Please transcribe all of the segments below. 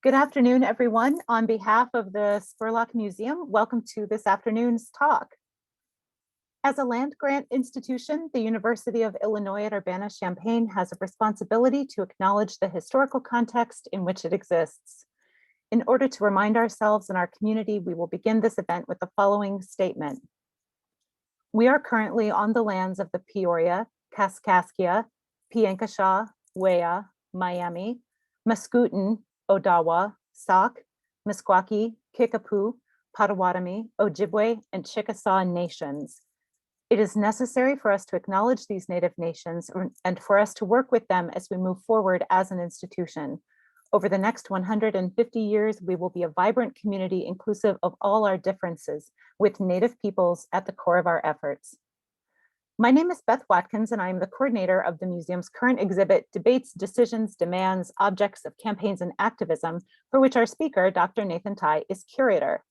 Good afternoon, everyone. On behalf of the Spurlock Museum, welcome to this afternoon's talk. As a land-grant institution, the University of Illinois at Urbana-Champaign has a responsibility to acknowledge the historical context in which it exists. In order to remind ourselves and our community, we will begin this event with the following statement. We are currently on the lands of the Peoria, Kaskaskia, Piankashaw, Wea, Miami, Mascoutin, Odawa, Sauk, Meskwaki, Kickapoo, Potawatomi, Ojibwe, and Chickasaw nations. It is necessary for us to acknowledge these Native nations and for us to work with them as we move forward as an institution. Over the next 150 years, we will be a vibrant community inclusive of all our differences, with Native peoples at the core of our efforts. My name is Beth Watkins, and I am the coordinator of the museum's current exhibit, Debates, Decisions, Demands, Objects of Campaigns and Activism, for which our speaker, Dr. Nathan Tai, is curator.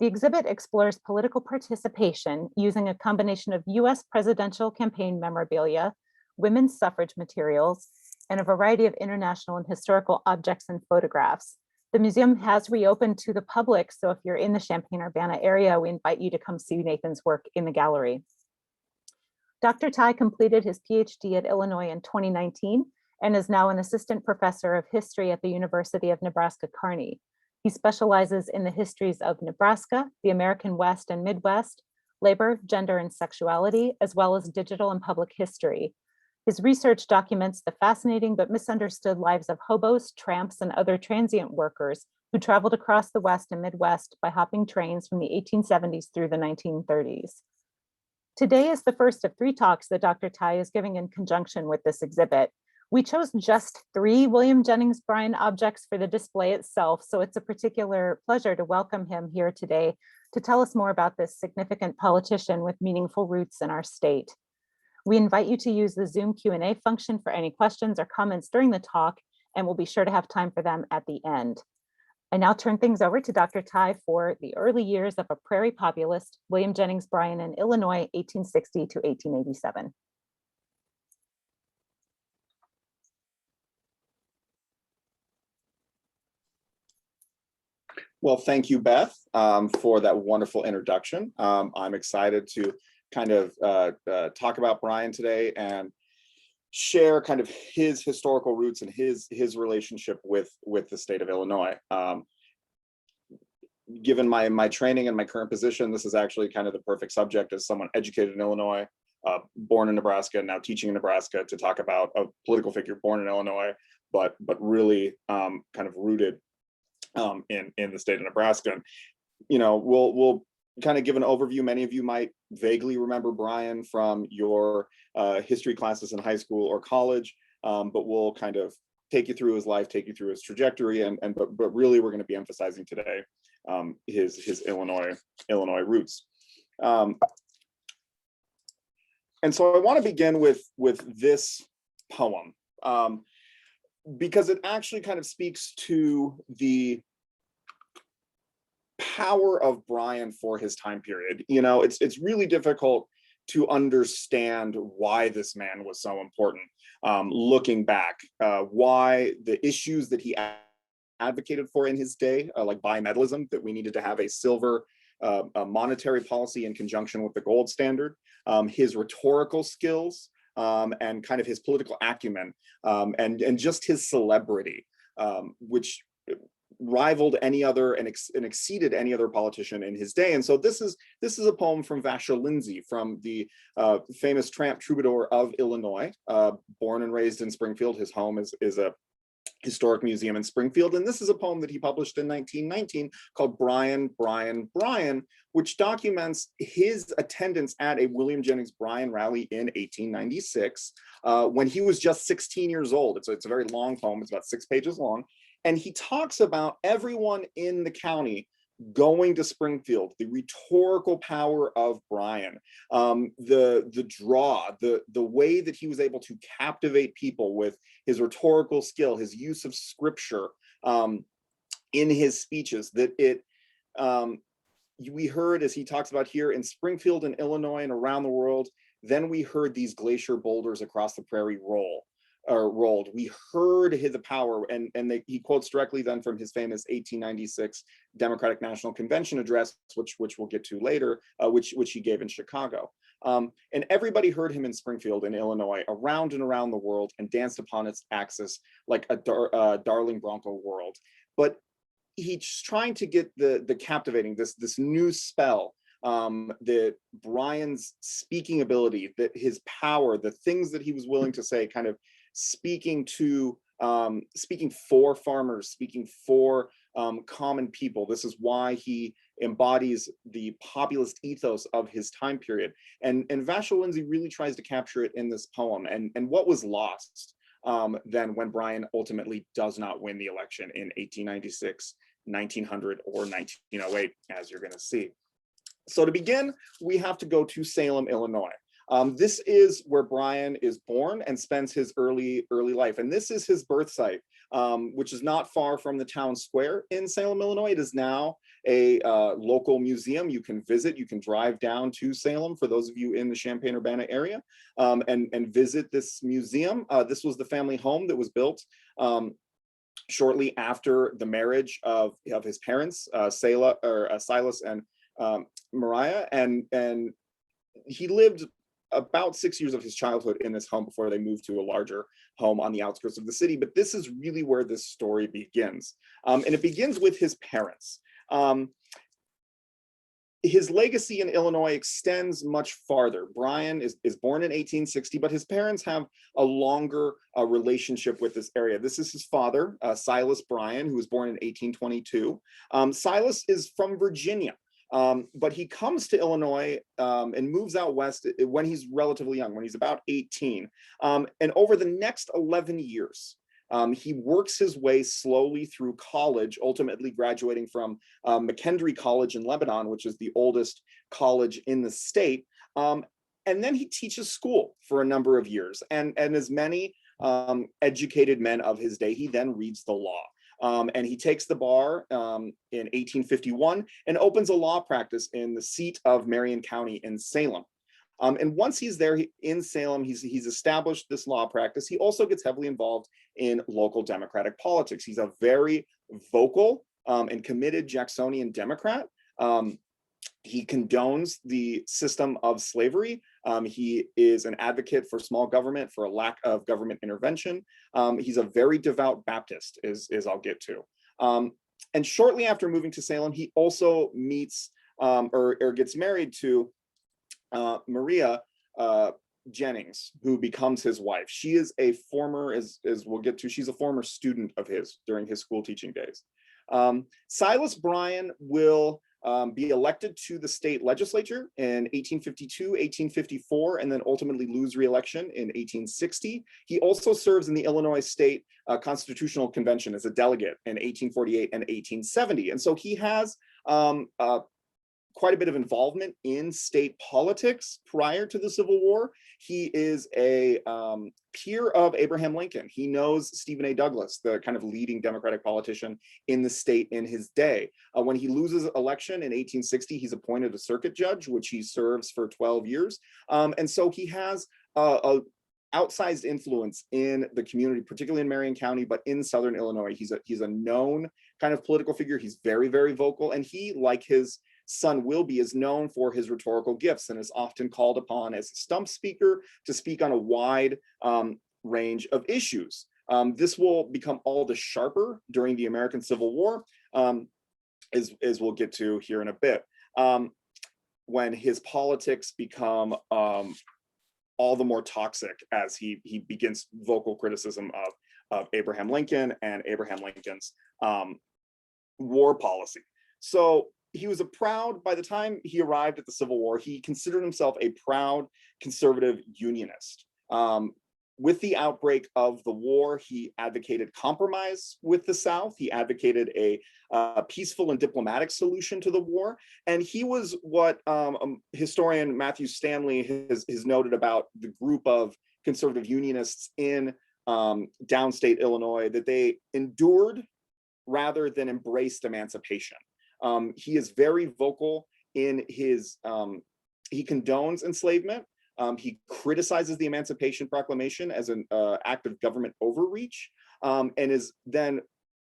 The exhibit explores political participation using a combination of US presidential campaign memorabilia, women's suffrage materials, and a variety of international and historical objects and photographs. The museum has reopened to the public, so if you're in the Champaign-Urbana area, we invite you to come see Nathan's work in the gallery. Dr. Tai completed his PhD at Illinois in 2019 and is now an assistant professor of history at the University of Nebraska Kearney. He specializes in the histories of Nebraska, the American West and Midwest, labor, gender, and sexuality, as well as digital and public history. His research documents the fascinating but misunderstood lives of hobos, tramps, and other transient workers who traveled across the West and Midwest by hopping trains from the 1870s through the 1930s. Today is the first of 3 talks that Dr. Tai is giving in conjunction with this exhibit. We chose just 3 William Jennings Bryan objects for the display itself, so it's a particular pleasure to welcome him here today to tell us more about this significant politician with meaningful roots in our state. We invite you to use the Zoom Q&A function for any questions or comments during the talk, and we'll be sure to have time for them at the end. I now turn things over to Dr. Tai for the early years of a Prairie populist, William Jennings Bryan in Illinois, 1860 to 1887. Well, thank you, Beth, for that wonderful introduction. I'm excited to kind of talk about Bryan today and share kind of his historical roots and his relationship with the state of Illinois. Given my training and my current position, this is actually kind of the perfect subject as someone educated in Illinois, born in Nebraska, now teaching in Nebraska, to talk about a political figure born in Illinois, but really kind of rooted in the state of Nebraska. And, you know, we'll kind of give an overview. Many of you might vaguely remember Bryan from your history classes in high school or college, but we'll kind of take you through his life, take you through his trajectory, but really we're going to be emphasizing today his Illinois roots. And so I want to begin with this poem because it actually kind of speaks to the power of Bryan for his time period. You know, it's really difficult to understand why this man was so important. Looking back, why the issues that he advocated for in his day, like bimetallism, that we needed to have a silver a monetary policy in conjunction with the gold standard, his rhetorical skills, and kind of his political acumen, and just his celebrity, which rivaled any other and exceeded any other politician in his day. And so this is a poem from Vachel Lindsay, from the famous tramp troubadour of Illinois, born and raised in Springfield. His home is a historic museum in Springfield. And this is a poem that he published in 1919 called Bryan, Bryan, Bryan, which documents his attendance at a William Jennings Bryan rally in 1896, when he was just 16 years old. It's a very long poem. It's about 6 pages long. And he talks about everyone in the county going to Springfield, the rhetorical power of Bryan, the draw, the way that he was able to captivate people with his rhetorical skill, his use of scripture in his speeches, that we heard, as he talks about here, in Springfield and Illinois and around the world, then we heard these glacier boulders across the prairie roll. rolled, we heard the power, and he quotes directly then from his famous 1896 Democratic National Convention address, which we'll get to later, which he gave in Chicago. And everybody heard him in Springfield in Illinois, around and around the world, and danced upon its axis like a darling bronco world. But he's trying to get the captivating, this new spell, that Bryan's speaking ability, that his power, the things that he was willing to say, kind of speaking for farmers, speaking for common people. This is why he embodies the populist ethos of his time period. And Vachel Lindsay really tries to capture it in this poem. And what was lost then when Bryan ultimately does not win the election in 1896, 1900, or 1908, as you're going to see. So to begin, we have to go to Salem, Illinois. This is where Bryan is born and spends his early life. And this is his birth site, which is not far from the town square in Salem, Illinois. It is now a local museum you can visit. You can drive down to Salem, for those of you in the Champaign-Urbana area, and visit this museum. This was the family home that was built shortly after the marriage of his parents, Silas and Mariah, and he lived about 6 years of his childhood in this home before they moved to a larger home on the outskirts of the city. But this is really where this story begins. And it begins with his parents. His legacy in Illinois extends much farther. Bryan is born in 1860, but his parents have a longer relationship with this area. This is his father, Silas Bryan, who was born in 1822. Silas is from Virginia. But he comes to Illinois and moves out west when he's relatively young, when he's about 18. And over the next 11 years, he works his way slowly through college, ultimately graduating from McKendree College in Lebanon, which is the oldest college in the state. And then he teaches school for a number of years. And as many educated men of his day, he then reads the law. And he takes the bar in 1851 and opens a law practice in the seat of Marion County in Salem. And once he's there in Salem, he's established this law practice. He also gets heavily involved in local Democratic politics. He's a very vocal and committed Jacksonian Democrat. He condones the system of slavery. He is an advocate for small government, for a lack of government intervention. He's a very devout Baptist, as I'll get to. And shortly after moving to Salem, he also meets or gets married to Maria Jennings, who becomes his wife. She is a former, as we'll get to, she's a former student of his during his school teaching days. Silas Bryan will be elected to the state legislature in 1852, 1854, and then ultimately lose re-election in 1860. He also serves in the Illinois State Constitutional Convention as a delegate in 1848 and 1870. And so he has quite a bit of involvement in state politics prior to the Civil War. He is a peer of Abraham Lincoln. He knows Stephen A. Douglas, the kind of leading Democratic politician in the state in his day. When he loses election in 1860, he's appointed a circuit judge, which he serves for 12 years. And so he has a outsized influence in the community, particularly in Marion County, but in Southern Illinois. He's a known kind of political figure. He's very, very vocal. And he, like his son Wilby, is known for his rhetorical gifts and is often called upon as a stump speaker to speak on a wide range of issues. This will become all the sharper during the American Civil War, as we'll get to here in a bit, when his politics become all the more toxic as he begins vocal criticism of Abraham Lincoln and Abraham Lincoln's war policy. So he was by the time he arrived at the Civil War, he considered himself a proud conservative unionist. With the outbreak of the war, he advocated compromise with the South. He advocated a peaceful and diplomatic solution to the war. And he was what historian Matthew Stanley has noted about the group of conservative unionists in downstate Illinois, that they endured rather than embraced emancipation. He is very vocal in his, he condones enslavement, He criticizes the Emancipation Proclamation as an act of government overreach, and is then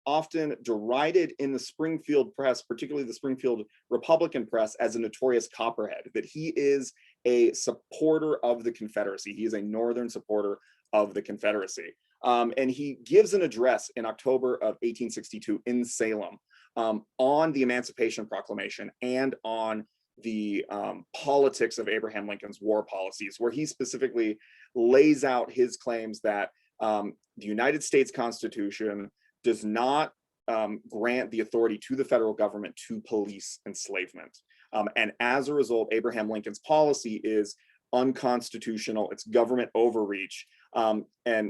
often derided in the Springfield press, particularly the Springfield Republican press, as a notorious copperhead, that he is a supporter of the Confederacy. He is a Northern supporter of the Confederacy. And he gives an address in October of 1862 in Salem on the Emancipation Proclamation and on the politics of Abraham Lincoln's war policies, where he specifically lays out his claims that the United States Constitution does not grant the authority to the federal government to police enslavement. And as a result, Abraham Lincoln's policy is unconstitutional, it's government overreach. And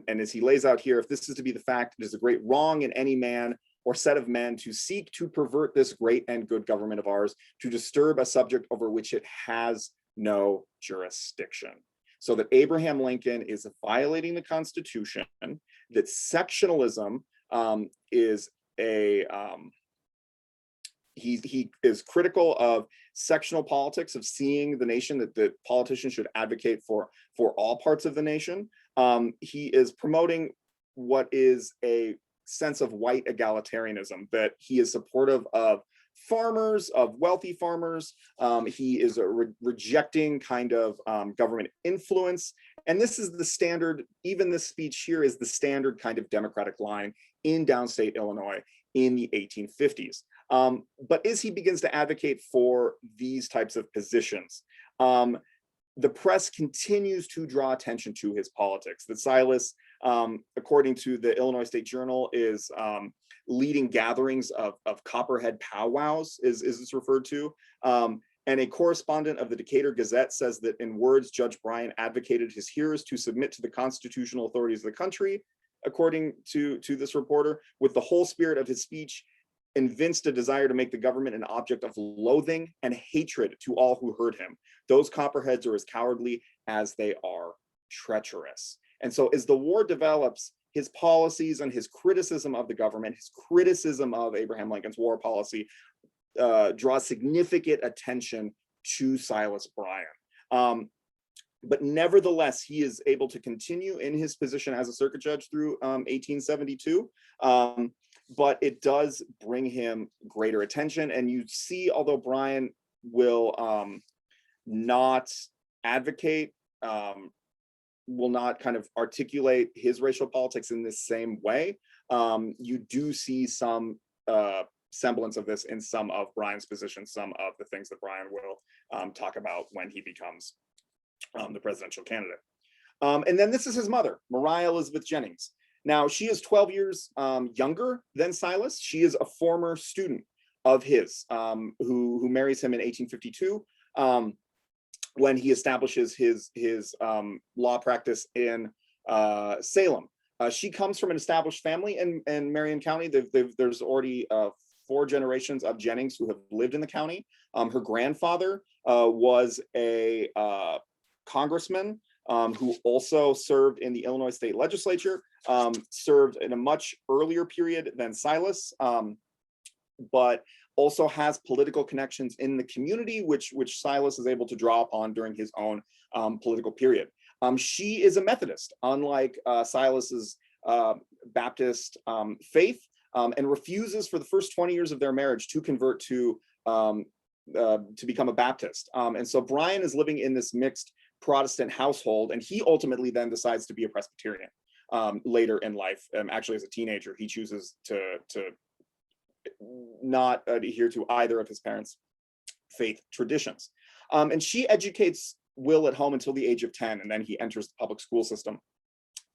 as he lays out here, if this is to be the fact, it is a great wrong in any man or set of men to seek to pervert this great and good government of ours, to disturb a subject over which it has no jurisdiction. So that Abraham Lincoln is violating the Constitution, that sectionalism is a he is critical of sectional politics, of seeing the nation, that the politicians should advocate for all parts of the nation. He is promoting what is a sense of white egalitarianism, that he is supportive of farmers, of wealthy farmers. He is rejecting kind of government influence. And this is the standard, even this speech here is the standard kind of Democratic line in downstate Illinois in the 1850s. But as he begins to advocate for these types of positions, the press continues to draw attention to his politics. That Silas, according to the Illinois State Journal, is leading gatherings of copperhead powwows, is it's referred to. And a correspondent of the Decatur Gazette says that in words, Judge Bryan advocated his hearers to submit to the constitutional authorities of the country, according to this reporter, with the whole spirit of his speech, evinced a desire to make the government an object of loathing and hatred to all who heard him. Those copperheads are as cowardly as they are treacherous. And so as the war develops, his policies and his criticism of the government, his criticism of Abraham Lincoln's war policy, draws significant attention to Silas Bryan. But nevertheless, he is able to continue in his position as a circuit judge through 1872. But it does bring him greater attention. And you see, although Bryan will not advocate, will not kind of articulate his racial politics in this same way, you do see some semblance of this in some of Bryan's positions, some of the things that Bryan will talk about when he becomes the presidential candidate. And then this is his mother, Maria Elizabeth Jennings. Now, she is 12 years younger than Silas. She is a former student of his who marries him in 1852 when he establishes his law practice in Salem. She comes from an established family in Marion County. There's already 4 generations of Jennings who have lived in the county. Her grandfather was a congressman who also served in the Illinois state legislature, served in a much earlier period than Silas, but also has political connections in the community, which Silas is able to draw upon during his own political period. She is a Methodist, unlike Silas's Baptist faith, and refuses for the first 20 years of their marriage to convert to become a Baptist. And so Bryan is living in this mixed Protestant household, and he ultimately then decides to be a Presbyterian later in life. Actually, as a teenager, he chooses to not adhere to either of his parents' faith traditions. And she educates Will at home until the age of 10, and then he enters the public school system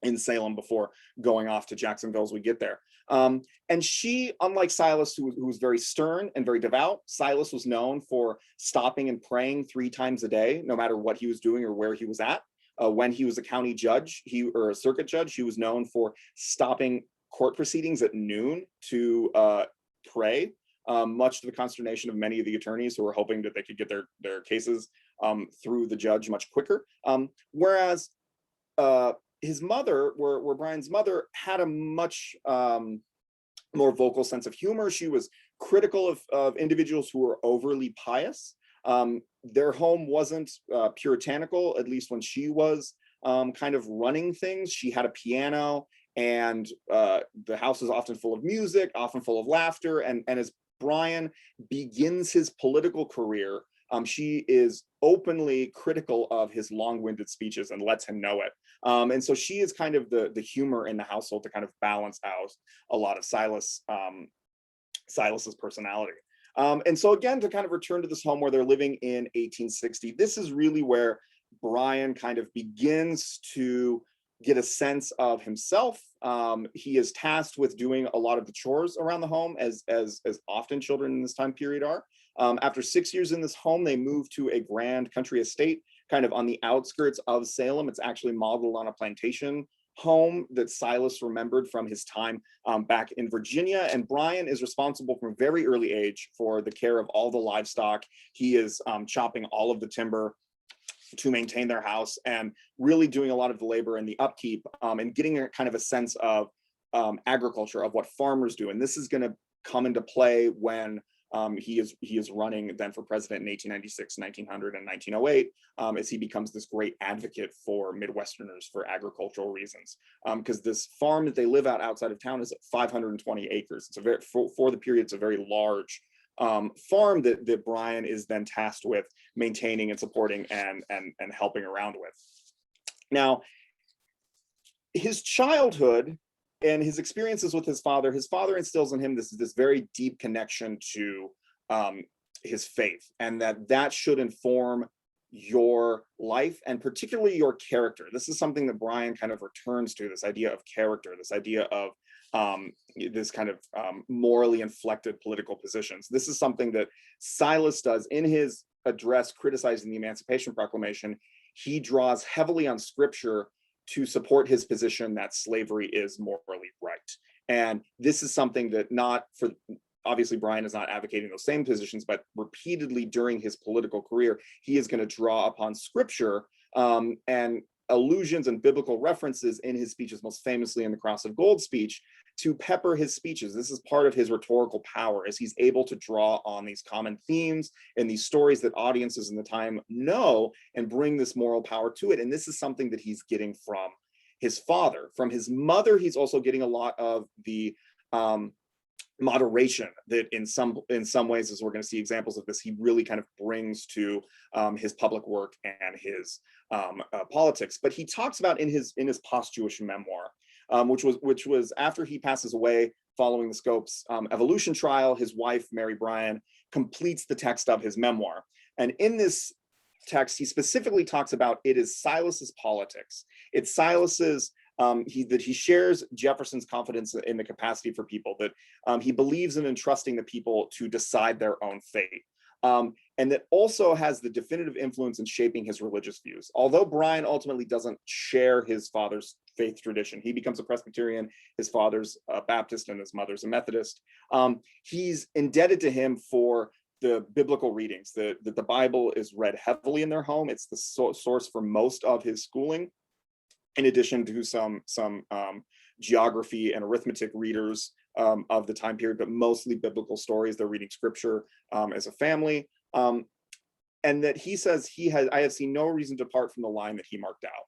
in Salem before going off to Jacksonville as we get there. And she, unlike Silas, who was very stern and very devout, Silas was known for stopping and praying 3 times a day, no matter what he was doing or where he was at. When he was a county judge, or a circuit judge, he was known for stopping court proceedings at noon to pray, much to the consternation of many of the attorneys who were hoping that they could get their cases through the judge much quicker. Whereas his mother, where Bryan's mother had a much more vocal sense of humor. She was critical of individuals who were overly pious. Their home wasn't puritanical, at least when she was kind of running things. She had a piano, and the house is often full of music, often full of laughter. And as Bryan begins his political career, she is openly critical of his long-winded speeches and lets him know it. And so she is kind of the humor in the household to kind of balance out a lot of Silas's personality. And so again, to kind of return to this home where they're living in 1860, this is really where Bryan kind of begins to get a sense of himself. He is tasked with doing a lot of the chores around the home, as often children in this time period are. After 6 years in this home, they move to a grand country estate, kind of on the outskirts of Salem. It's actually modeled on a plantation home that Silas remembered from his time back in Virginia. And Bryan is responsible from a very early age for the care of all the livestock. He is chopping all of the timber to maintain their house, and really doing a lot of the labor and the upkeep, and getting a kind of a sense of agriculture, of what farmers do. And this is going to come into play when he is running then for president in 1896, 1900, and 1908, as he becomes this great advocate for Midwesterners for agricultural reasons. Because this farm that they live at outside of town is 520 acres. It's a very, for the period, it's a very large farm that Bryan is then tasked with maintaining and supporting and helping around with. Now, his childhood and his experiences with his father instills in him this very deep connection to his faith, and that should inform your life and particularly your character. This is something that Bryan kind of returns to, this idea of character, this idea of this kind of morally inflected political positions. This is something that Silas does in his address criticizing the Emancipation Proclamation. He draws heavily on scripture to support his position that slavery is morally right. And this is something that obviously Bryan is not advocating those same positions, but repeatedly during his political career, he is going to draw upon scripture and allusions and biblical references in his speeches, most famously in the Cross of Gold speech, to pepper his speeches. This is part of his rhetorical power, as he's able to draw on these common themes and these stories that audiences in the time know and bring this moral power to it. And this is something that he's getting from his father. From his mother, he's also getting a lot of the moderation that in some ways, as we're going to see examples of this, he really kind of brings to his public work and his politics. But he talks about in his post-Jewish memoir, which was after he passes away following the Scopes evolution trial, his wife, Mary Bryan, completes the text of his memoir. And in this text, he specifically talks about it is Silas's politics. It's Silas's that he shares Jefferson's confidence in the capacity for people, that he believes in entrusting the people to decide their own fate. And that also has the definitive influence in shaping his religious views. Although Bryan ultimately doesn't share his father's faith tradition, he becomes a Presbyterian, his father's a Baptist, and his mother's a Methodist. He's indebted to him for the biblical readings. The Bible is read heavily in their home. It's the source for most of his schooling, in addition to some geography and arithmetic readers of the time period, but mostly biblical stories. They're reading scripture as a family. And that he says I have seen no reason to depart from the line that he marked out.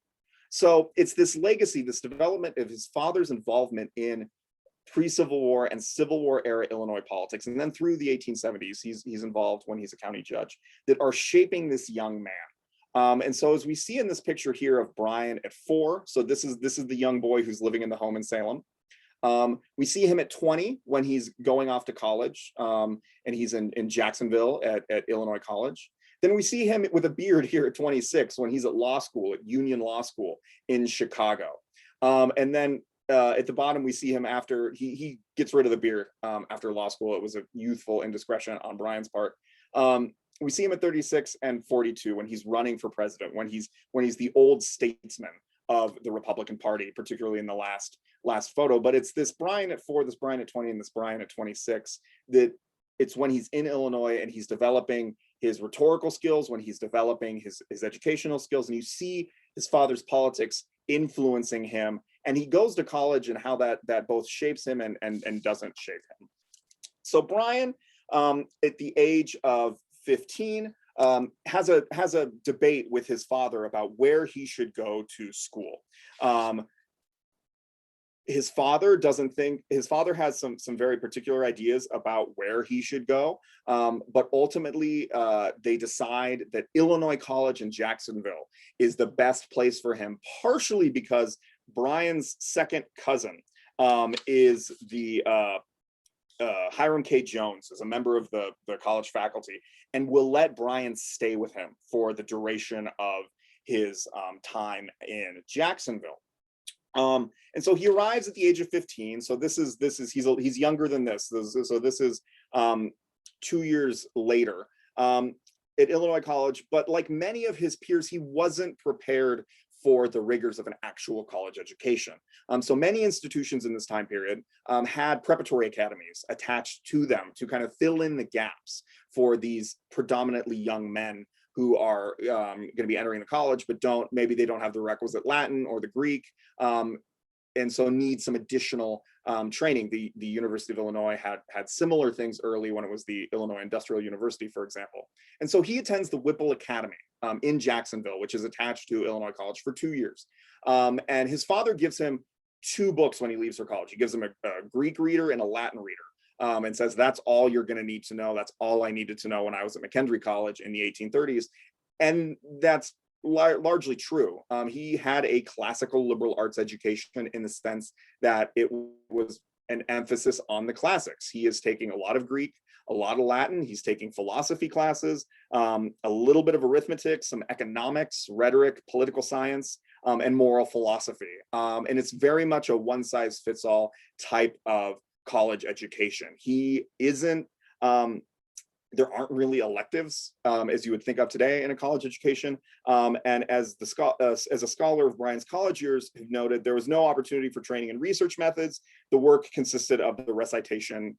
So it's this legacy, this development of his father's involvement in pre-Civil War and Civil War era Illinois politics, and then through the 1870s, he's involved when he's a county judge, that are shaping this young man. And so as we see in this picture here of Bryan at 4, so this is the young boy who's living in the home in Salem. We see him at 20 when he's going off to college, and he's in Jacksonville at Illinois College. Then we see him with a beard here at 26 when he's at law school, at Union Law School in Chicago. And then at the bottom, we see him after he gets rid of the beard after law school. It was a youthful indiscretion on Bryan's part. We see him at 36 and 42 when he's running for president, when he's the old statesman of the Republican Party, particularly in the last photo. But it's this Bryan at 4, this Bryan at 20, and this Bryan at 26 that it's when he's in Illinois and he's developing his rhetorical skills, when he's developing his educational skills, and you see his father's politics influencing him, and he goes to college and how that both shapes him and doesn't shape him. So Bryan, at the age of 15, has a debate with his father about where he should go to school. His father has some very particular ideas about where he should go, but ultimately they decide that Illinois College in Jacksonville is the best place for him, partially because Bryan's second cousin is the Hiram K. Jones, is a member of the college faculty, and will let Bryan stay with him for the duration of his time in Jacksonville. And so he arrives at the age of 15. So he's younger than this. So this is 2 years later at Illinois College. But like many of his peers, he wasn't prepared for the rigors of an actual college education. So many institutions in this time period had preparatory academies attached to them to kind of fill in the gaps for these predominantly young men who are going to be entering the college, but maybe they don't have the requisite Latin or the Greek, and so need some additional training. The University of Illinois had similar things early when it was the Illinois Industrial University, for example. And so he attends the Whipple Academy in Jacksonville, which is attached to Illinois College, for 2 years. And his father gives him 2 books when he leaves for college. He gives him a Greek reader and a Latin reader. And says, that's all you're going to need to know. That's all I needed to know when I was at McKendree College in the 1830s. And that's largely true. He had a classical liberal arts education in the sense that it was an emphasis on the classics. He is taking a lot of Greek, a lot of Latin. He's taking philosophy classes, a little bit of arithmetic, some economics, rhetoric, political science, and moral philosophy. And it's very much a one-size-fits-all type of college education. He isn't, there aren't really electives as you would think of today in a college education. And as a scholar of Bryan's college years have noted, there was no opportunity for training in research methods. The work consisted of the recitation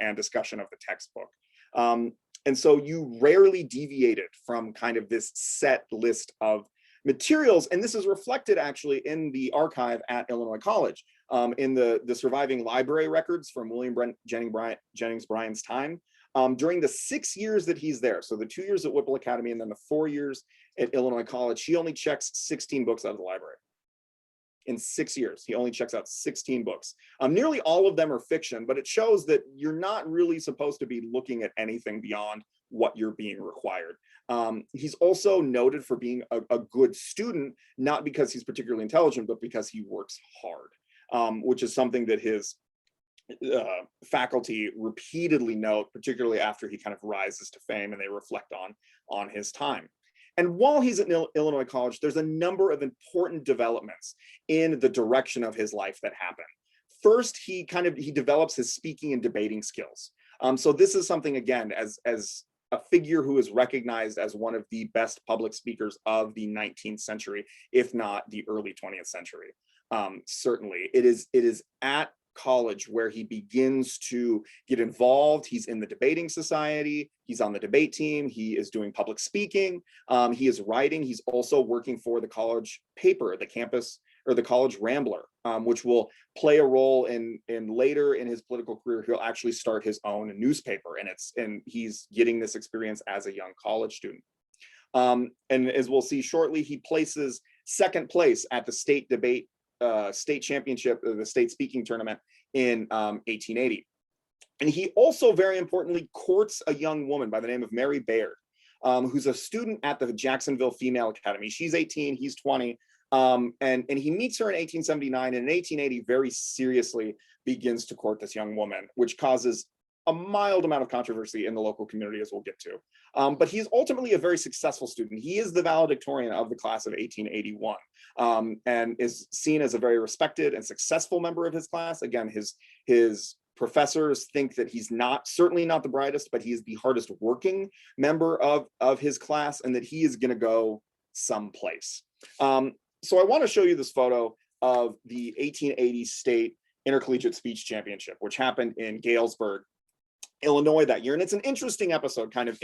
and discussion of the textbook. And so you rarely deviated from kind of this set list of materials. And this is reflected actually in the archive at Illinois College. In the surviving library records from William Jennings Bryan's time. During the 6 years that he's there, so the 2 years at Whipple Academy and then the 4 years at Illinois College, he only checks 16 books out of the library. In 6 years, he only checks out 16 books. Nearly all of them are fiction, but it shows that you're not really supposed to be looking at anything beyond what you're being required. He's also noted for being a good student, not because he's particularly intelligent, but because he works hard. Which is something that his faculty repeatedly note, particularly after he kind of rises to fame and they reflect on his time. And while he's at Illinois College, there's a number of important developments in the direction of his life that happen. First, he develops his speaking and debating skills. So this is something, again, as a figure who is recognized as one of the best public speakers of the 19th century, if not the early 20th century. Certainly, it is at college where he begins to get involved. He's in the debating society, he's on the debate team, he is doing public speaking, he is writing, he's also working for the college paper, the campus or the college Rambler, which will play a role in later in his political career. He'll actually start his own newspaper, and he's getting this experience as a young college student. And as we'll see shortly, he places second place at the state debate state championship, the state speaking tournament in 1880. And he also, very importantly, courts a young woman by the name of Mary Baird, who's a student at the Jacksonville Female Academy. She's 18, he's 20. And he meets her in 1879, and in 1880 very seriously begins to court this young woman, which causes a mild amount of controversy in the local community, as we'll get to. But he's ultimately a very successful student. He is the valedictorian of the class of 1881, and is seen as a very respected and successful member of his class. Again, his professors think that he's certainly not the brightest, but he's the hardest working member of his class, and that he is going to go someplace. So I want to show you this photo of the 1880 state intercollegiate speech championship, which happened in Galesburg, Illinois that year. And it's an interesting episode kind of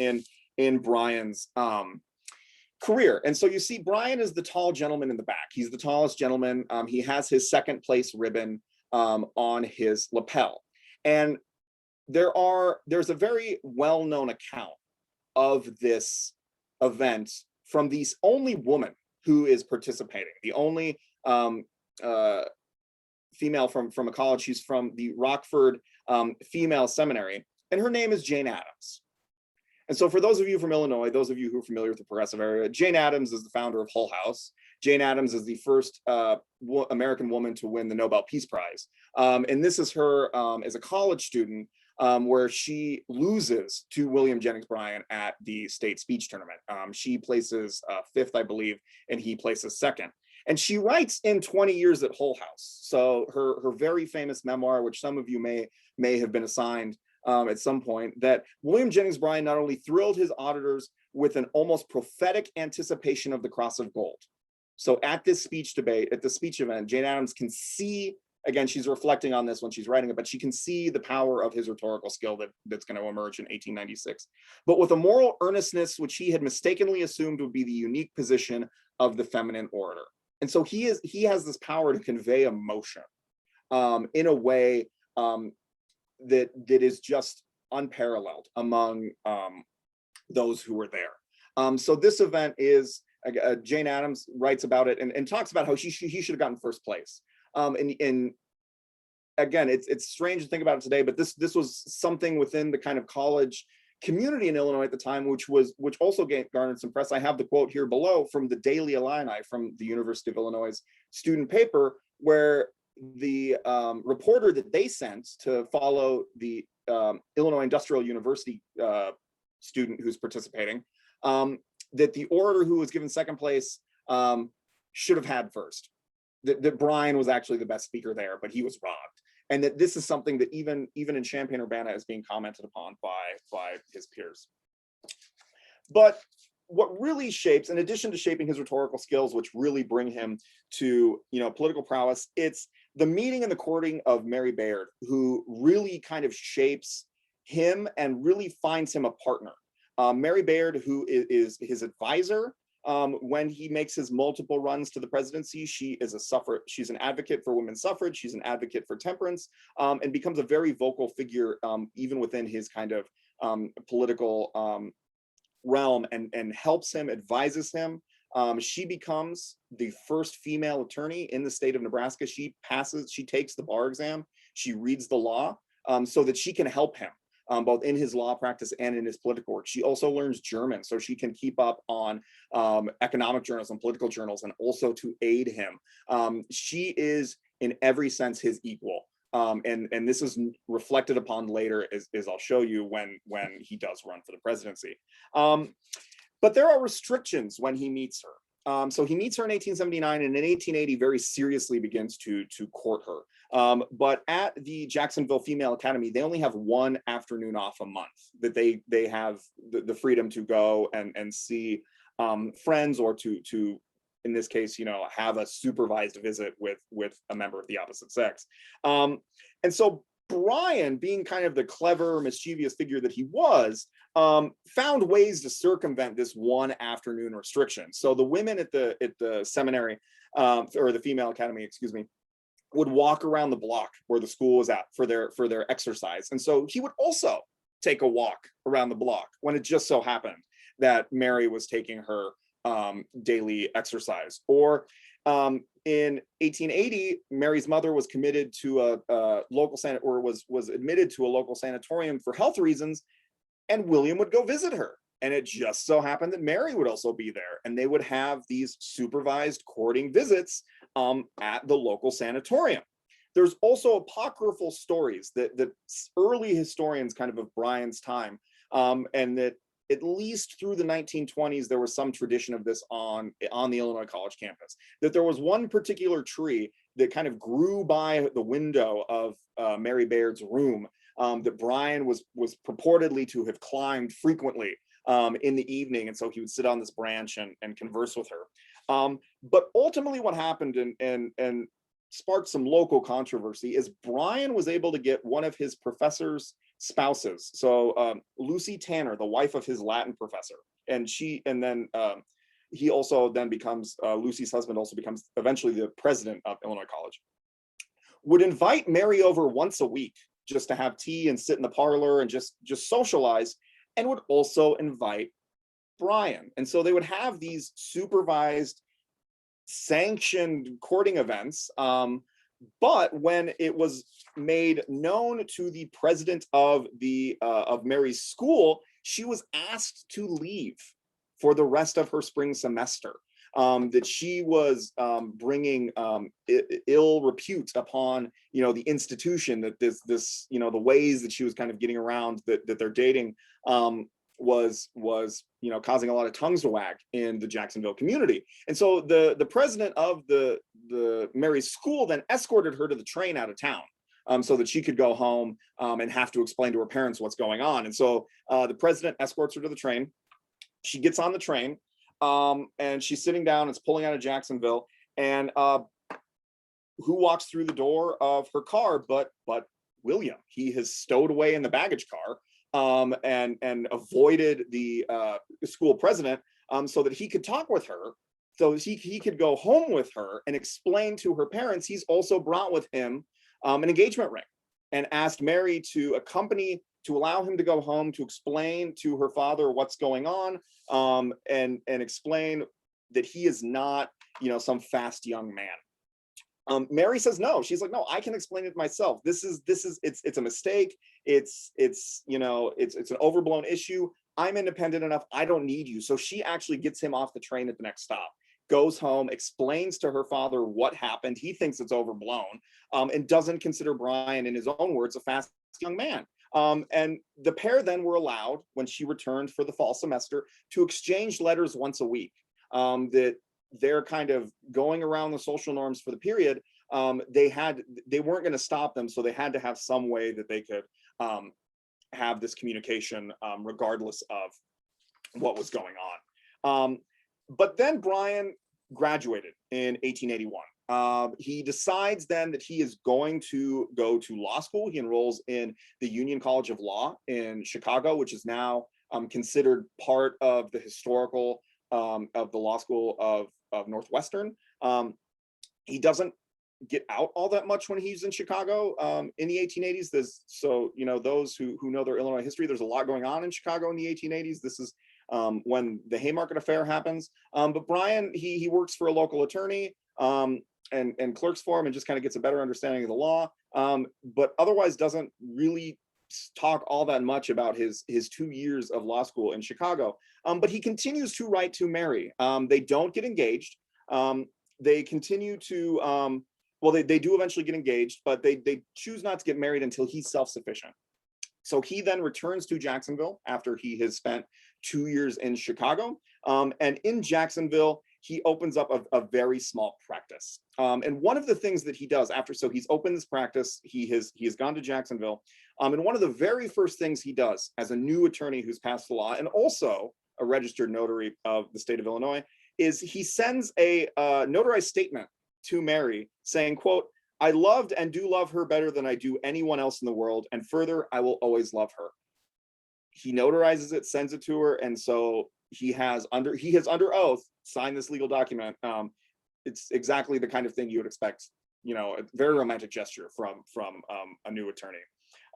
in Bryan's career. And so you see Bryan is the tall gentleman in the back. He's the tallest gentleman. He has his second place ribbon on his lapel. And there's a very well-known account of this event from the only woman who is participating, the only female from a college. She's from the Rockford Female Seminary, and her name is Jane Addams. And so for those of you from Illinois, those of you who are familiar with the progressive area, Jane Addams is the founder of Hull House. Jane Addams is the first American woman to win the Nobel Peace Prize. And this is her as a college student, where she loses to William Jennings Bryan at the state speech tournament. She places fifth, I believe, and he places second. And she writes in 20 Years at Hull House. So her very famous memoir, which some of you may have been assigned at some point, that William Jennings Bryan not only thrilled his auditors with an almost prophetic anticipation of the Cross of Gold. So at this speech debate, at the speech event, Jane Addams can see, again, she's reflecting on this when she's writing it, but she can see the power of his rhetorical skill that's going to emerge in 1896. But with a moral earnestness, which he had mistakenly assumed would be the unique position of the feminine orator. And so he has this power to convey emotion in a way that is just unparalleled among those who were there. So this event is, Jane Addams writes about it and talks about how he should have gotten first place. And again, it's strange to think about it today, but this was something within the kind of college community in Illinois at the time, which also garnered some press. I have the quote here below from the Daily Illini from the University of Illinois student paper, where the reporter that they sent to follow the Illinois Industrial University student who's participating, that the orator who was given second place should have had first. That Bryan was actually the best speaker there, but he was robbed. And that this is something that even in Champaign-Urbana is being commented upon by his peers. But what really shapes, in addition to shaping his rhetorical skills, which really bring him to political prowess, it's the meeting and the courting of Mary Baird, who really kind of shapes him and really finds him a partner. Mary Baird, who is his advisor when he makes his multiple runs to the presidency. She's an advocate for women's suffrage. She's an advocate for temperance, and becomes a very vocal figure even within his kind of political realm, and helps him, advises him. She becomes the first female attorney in the state of Nebraska. She takes the bar exam, she reads the law so that she can help him both in his law practice and in his political work. She also learns German so she can keep up on economic journals and political journals, and also to aid him. She is in every sense his equal. And this is reflected upon later, as I'll show you when he does run for the presidency. But there are restrictions when he meets her. So he meets her in 1879, and in 1880 very seriously begins to court her. But at the Jacksonville Female Academy, they only have one afternoon off a month that they have the freedom to go and see friends, or to in this case, have a supervised visit with a member of the opposite sex. And so Bryan, being kind of the clever, mischievous figure that he was, found ways to circumvent this one afternoon restriction. So the women at the seminary, or the Female Academy, excuse me, would walk around the block where the school was at for their exercise. And so he would also take a walk around the block when it just so happened that Mary was taking her daily exercise. Or in 1880, Mary's mother was committed to a local was admitted to a local sanatorium for health reasons, and William would go visit her. And it just so happened that Mary would also be there, and they would have these supervised courting visits at the local sanatorium. There's also apocryphal stories that early historians kind of Bryan's time, and that at least through the 1920s, there was some tradition of this on the Illinois College campus, that there was one particular tree that kind of grew by the window of Mary Baird's room, that Bryan was purportedly to have climbed frequently in the evening. And so he would sit on this branch and converse with her. But ultimately what happened and sparked some local controversy is Bryan was able to get one of his professor's spouses. So Lucy Tanner, the wife of his Latin professor, and he also then becomes, Lucy's husband also becomes eventually the president of Illinois College, would invite Mary over once a week just to have tea and sit in the parlor and just socialize. and would also invite Bryan. And so they would have these supervised, sanctioned courting events. But when it was made known to the president of Mary's school, she was asked to leave for the rest of her spring semester. That she was bringing ill repute upon, the institution, that this the ways that she was kind of getting around that they're dating was causing a lot of tongues to wag in the Jacksonville community. And so the president of the Mary's school then escorted her to the train out of town, so that she could go home and have to explain to her parents what's going on. And so the president escorts her to the train. She gets on the train, and she's sitting down. It's pulling out of Jacksonville, and who walks through the door of her car but William? He has stowed away in the baggage car, and avoided the school president, so that he could talk with her, so he could go home with her and explain to her parents. He's also brought with him an engagement ring, and asked Mary to allow him to go home to explain to her father what's going on, and explain that he is not, some fast young man. Mary says no. She's like, no, I can explain it myself. It's a mistake. It's an overblown issue. I'm independent enough. I don't need you. So she actually gets him off the train at the next stop, goes home, explains to her father what happened. He thinks it's overblown, and doesn't consider Bryan, in his own words, a fast young man. And the pair then were allowed, when she returned for the fall semester, to exchange letters once a week. That they're kind of going around the social norms for the period. They weren't going to stop them, so they had to have some way that they could have this communication, regardless of what was going on. But then Bryan graduated in 1881. He decides then that he is going to go to law school. He enrolls in the Union College of Law in Chicago, which is now considered part of the historical of the law school of Northwestern. He doesn't get out all that much when he's in Chicago in the 1880s. Those who know their Illinois history, there's a lot going on in Chicago in the 1880s. This is when the Haymarket Affair happens. But Bryan, he works for a local attorney and clerks for him, and just kind of gets a better understanding of the law, but otherwise doesn't really talk all that much about his 2 years of law school in Chicago. But he continues to write to Mary. They don't get engaged. They continue to, they do eventually get engaged, but they choose not to get married until he's self-sufficient. So he then returns to Jacksonville after he has spent 2 years in Chicago. And in Jacksonville, he opens up a very small practice. And one of the things that he does so he's opened this practice, he has gone to Jacksonville. And one of the very first things he does as a new attorney who's passed the law, and also a registered notary of the state of Illinois, is he sends a notarized statement to Mary saying, quote, "I loved and do love her better than I do anyone else in the world. And further, I will always love her." He notarizes it, sends it to her. And so he has under oath signed this legal document. It's exactly the kind of thing you would expect, a very romantic gesture from a new attorney.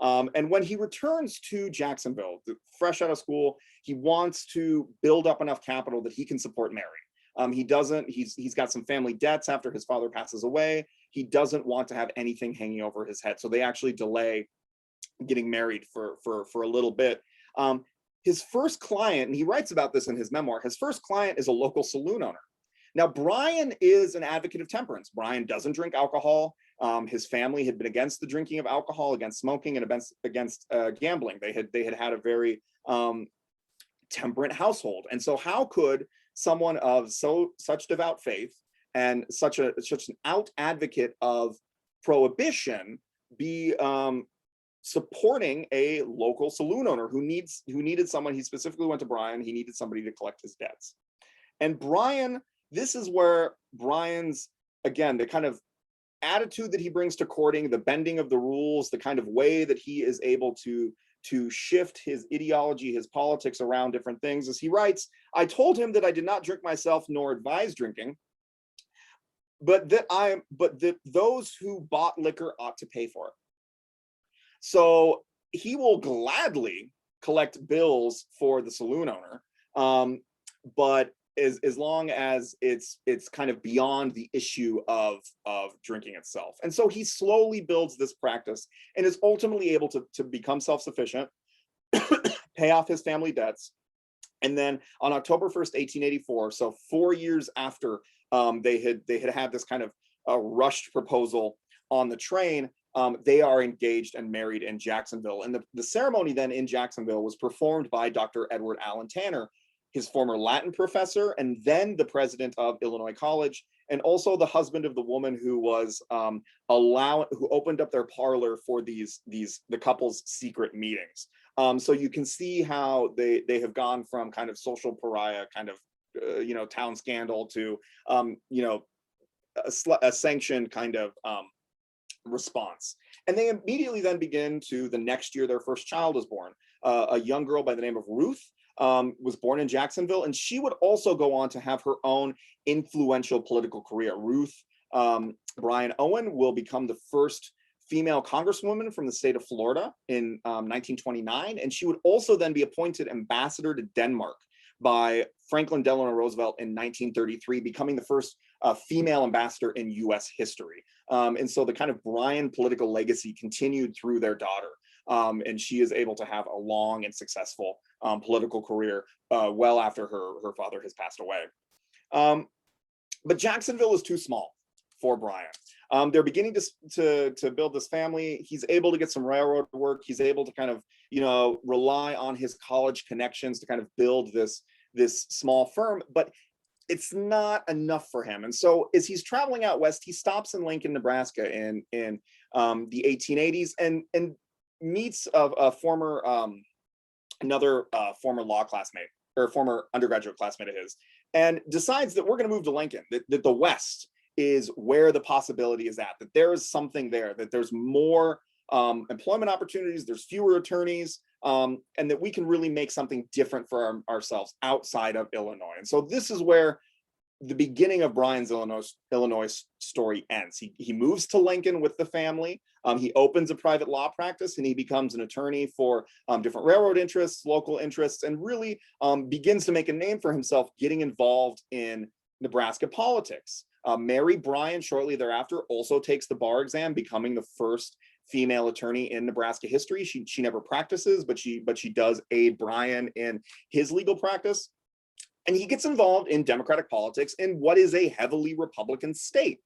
And when he returns to Jacksonville, fresh out of school, he wants to build up enough capital that he can support Mary. He's got some family debts after his father passes away. He doesn't want to have anything hanging over his head. So they actually delay getting married for a little bit. His first client, and he writes about this in his memoir, his first client is a local saloon owner. Now, Bryan is an advocate of temperance. Bryan doesn't drink alcohol. His family had been against the drinking of alcohol, against smoking, and against gambling. They had a very temperate household. And so how could someone of such devout faith and such an out advocate of prohibition be supporting a local saloon owner who needed someone? He specifically went to Bryan. He needed somebody to collect his debts. And Bryan, this is where Bryan's, again, the kind of attitude that he brings to courting, the bending of the rules, the kind of way that he is able to shift his ideology, his politics around different things. As he writes, "I told him that I did not drink myself nor advise drinking, but that those who bought liquor ought to pay for it." So he will gladly collect bills for the saloon owner, but as long as it's kind of beyond the issue of drinking itself. And so he slowly builds this practice and is ultimately able to become self-sufficient, pay off his family debts. And then on October 1st, 1884, so 4 years after they had this kind of rushed proposal on the train, they are engaged and married in Jacksonville. And the ceremony then in Jacksonville was performed by Dr. Edward Allen Tanner, his former Latin professor, and then the president of Illinois College, and also the husband of the woman who was who opened up their parlor for the couple's secret meetings. So you can see how they have gone from kind of social pariah, kind of town scandal to a sanctioned kind of response. And they immediately then begin to, the next year their first child is born. A young girl by the name of Ruth was born in Jacksonville, and she would also go on to have her own influential political career. Ruth Bryan Owen will become the first female congresswoman from the state of Florida in 1929, and she would also then be appointed ambassador to Denmark by Franklin Delano Roosevelt in 1933, becoming the first female ambassador in US history. And so the kind of Bryan political legacy continued through their daughter. And she is able to have a long and successful political career well after her father has passed away. But Jacksonville is too small for Bryan. They're beginning to build this family. He's able to get some railroad work. He's able to kind of, rely on his college connections to kind of build this small firm, but it's not enough for him. And so as he's traveling out west, he stops in Lincoln, Nebraska in the 1880s and meets another former law classmate or former undergraduate classmate of his, and decides that we're going to move to Lincoln, that the West is where the possibility is at, that there is something there, that there's more employment opportunities, there's fewer attorneys, and that we can really make something different for ourselves outside of Illinois. And so this is where the beginning of Bryan's Illinois story ends. He moves to Lincoln with the family. He opens a private law practice, and he becomes an attorney for different railroad interests, local interests, and really begins to make a name for himself getting involved in Nebraska politics. Mary Bryan shortly thereafter also takes the bar exam, becoming the first female attorney in Nebraska history. She never practices, but she does aid Bryan in his legal practice. And he gets involved in Democratic politics in what is a heavily Republican state.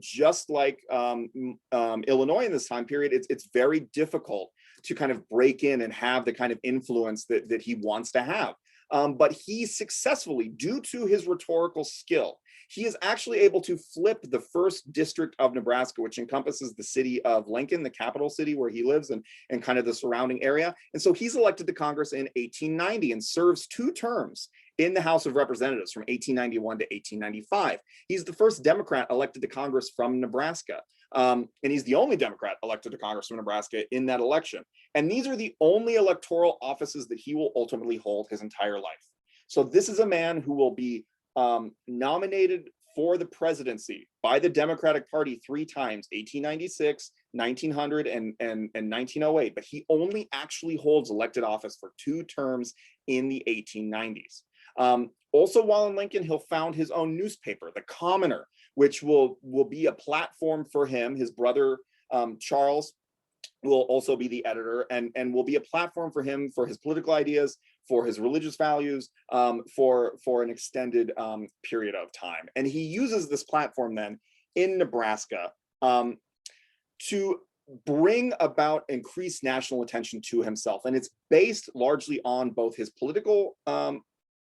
Just like Illinois in this time period, it's very difficult to kind of break in and have the kind of influence that he wants to have. But he successfully, due to his rhetorical skill, he is actually able to flip the first district of Nebraska, which encompasses the city of Lincoln, the capital city where he lives, and kind of the surrounding area. And so he's elected to Congress in 1890 and serves 2 terms in the House of Representatives from 1891 to 1895. He's the first Democrat elected to Congress from Nebraska. And he's the only Democrat elected to Congress from Nebraska in that election. And these are the only electoral offices that he will ultimately hold his entire life. So this is a man who will be nominated for the presidency by the Democratic Party 3 times, 1896, 1900, and 1908. But he only actually holds elected office for 2 terms in the 1890s. Also, while in Lincoln, he'll found his own newspaper, The Commoner, which will be a platform for him. His brother, Charles, will also be the editor and will be a platform for him for his political ideas, for his religious values, for an extended period of time. And he uses this platform then in Nebraska to bring about increased national attention to himself. And it's based largely on both his political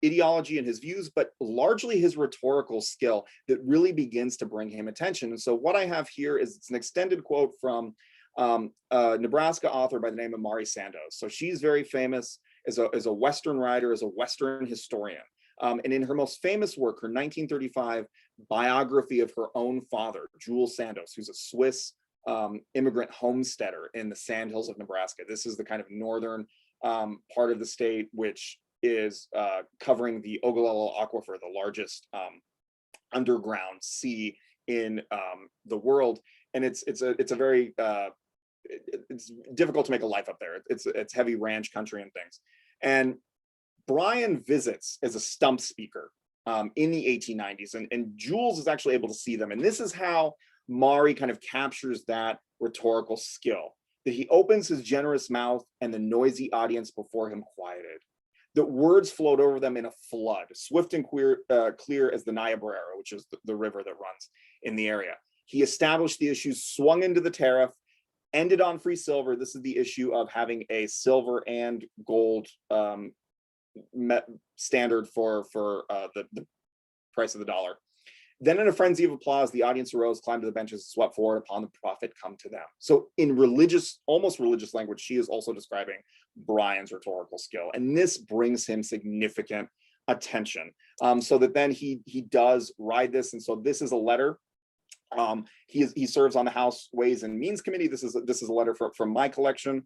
ideology and his views, but largely his rhetorical skill that really begins to bring him attention. And so what I have here is it's an extended quote from a Nebraska author by the name of Mari Sandoz. So she's very famous as a Western writer, as a Western historian. And in her most famous work, her 1935 biography of her own father, Jules Sandoz, who's a Swiss immigrant homesteader in the Sandhills of Nebraska. This is the kind of northern part of the state, which is covering the Ogallala Aquifer, the largest underground sea in the world. And it's a very it's difficult to make a life up there. It's heavy ranch country and things. And Bryan visits as a stump speaker in the 1890s, and Jules is actually able to see them. And this is how Maury kind of captures that rhetorical skill, that he opens his generous mouth and the noisy audience before him quieted. The words flowed over them in a flood, swift and clear as the Niobrara, which is the river that runs in the area. He established the issues, swung into the tariff, ended on free silver. This is the issue of having a silver and gold standard for the price of the dollar. Then in a frenzy of applause, the audience arose, climbed to the benches, swept forward upon the prophet come to them. So in religious, almost religious language, she is also describing Bryan's rhetorical skill. And this brings him significant attention. So that then he does ride this. And so this is a letter. He serves on the House Ways and Means Committee. This is a letter from my collection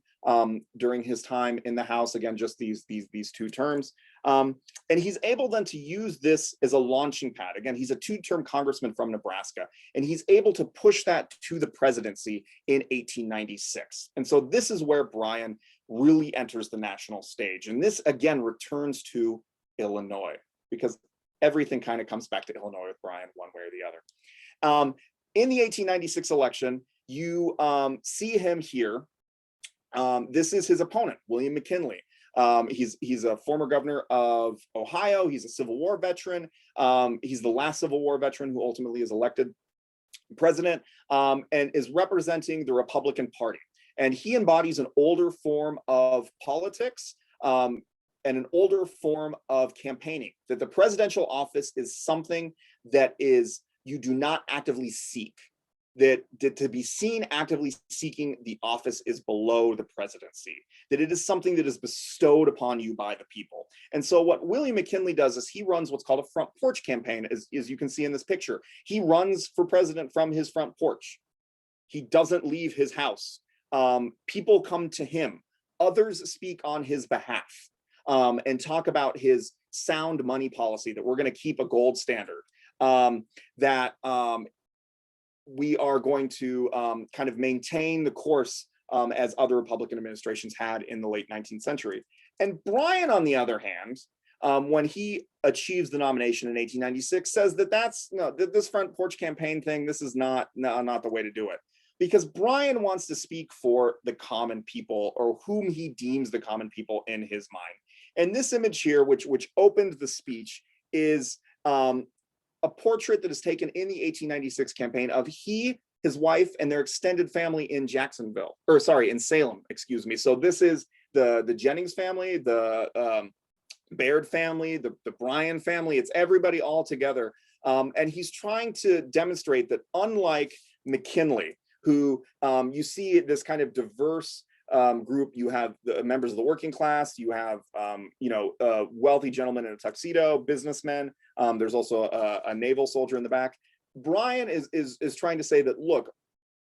during his time in the House. Again, just these 2 terms. And he's able then to use this as a launching pad. Again, he's a 2-term congressman from Nebraska, and he's able to push that to the presidency in 1896. And so this is where Bryan really enters the national stage. And this again returns to Illinois, because everything kind of comes back to Illinois with Bryan one way or the other. In the 1896 election, you see him here. This is his opponent, William McKinley. He's a former governor of Ohio. He's a Civil War veteran. He's the last Civil War veteran who ultimately is elected president, and is representing the Republican Party. And he embodies an older form of politics and an older form of campaigning, that the presidential office is something that is you do not actively seek, that to be seen actively seeking the office is below the presidency, that it is something that is bestowed upon you by the people. And so what William McKinley does is he runs what's called a front porch campaign, as you can see in this picture. He runs for president from his front porch. He doesn't leave his house. People come to him. Others speak on his behalf and talk about his sound money policy, that we're going to keep a gold standard. That we are going to kind of maintain the course as other Republican administrations had in the late 19th century. And Bryan, on the other hand, when he achieves the nomination in 1896, says that this front porch campaign thing, this is not the way to do it. Because Bryan wants to speak for the common people, or whom he deems the common people in his mind. And this image here, which opened the speech, is a portrait that is taken in the 1896 campaign of he, his wife, and their extended family in in Salem, excuse me. So this is the Jennings family, the Baird family, the Bryan family. It's everybody all together. And he's trying to demonstrate that unlike McKinley, who you see this kind of diverse group, you have the members of the working class, you have wealthy gentlemen in a tuxedo, businessmen. There's also a naval soldier in the back. Bryan is trying to say that, look,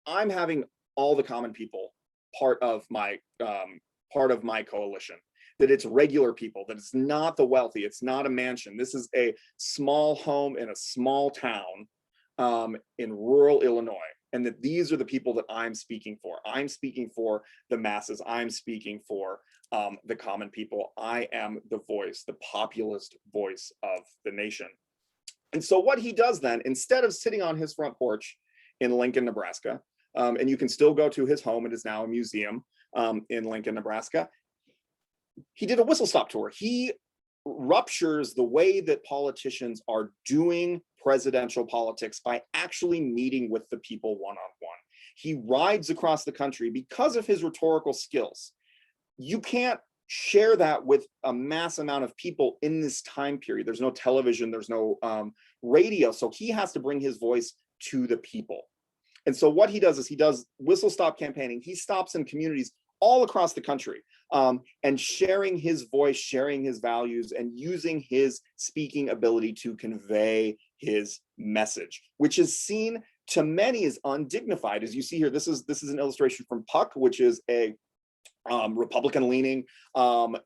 I'm having all the common people part of my coalition. That it's regular people, that it's not the wealthy, it's not a mansion. This is a small home in a small town in rural Illinois. And that these are the people that I'm speaking for. I'm speaking for the masses. I'm speaking for the common people. I am the voice, the populist voice of the nation. And so what he does then, instead of sitting on his front porch in Lincoln, Nebraska, and you can still go to his home, it is now a museum in Lincoln, Nebraska, he did a whistle stop tour. He ruptures the way that politicians are doing presidential politics by actually meeting with the people one-on-one. He rides across the country because of his rhetorical skills. You can't share that with a mass amount of people in this time period. There's no television, there's no radio, so he has to bring his voice to the people. And so what he does is he does whistle stop campaigning. He stops in communities all across the country and sharing his voice, sharing his values, and using his speaking ability to convey his message, which is seen to many as undignified. As you see here, this is an illustration from Puck, which is a Republican-leaning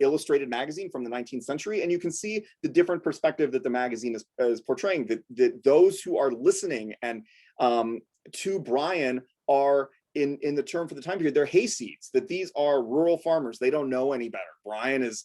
illustrated magazine from the 19th century, and you can see the different perspective that the magazine is portraying. That those who are listening and to Bryan are in the term for the time period, they're hayseeds, that these are rural farmers. They don't know any better. Bryan is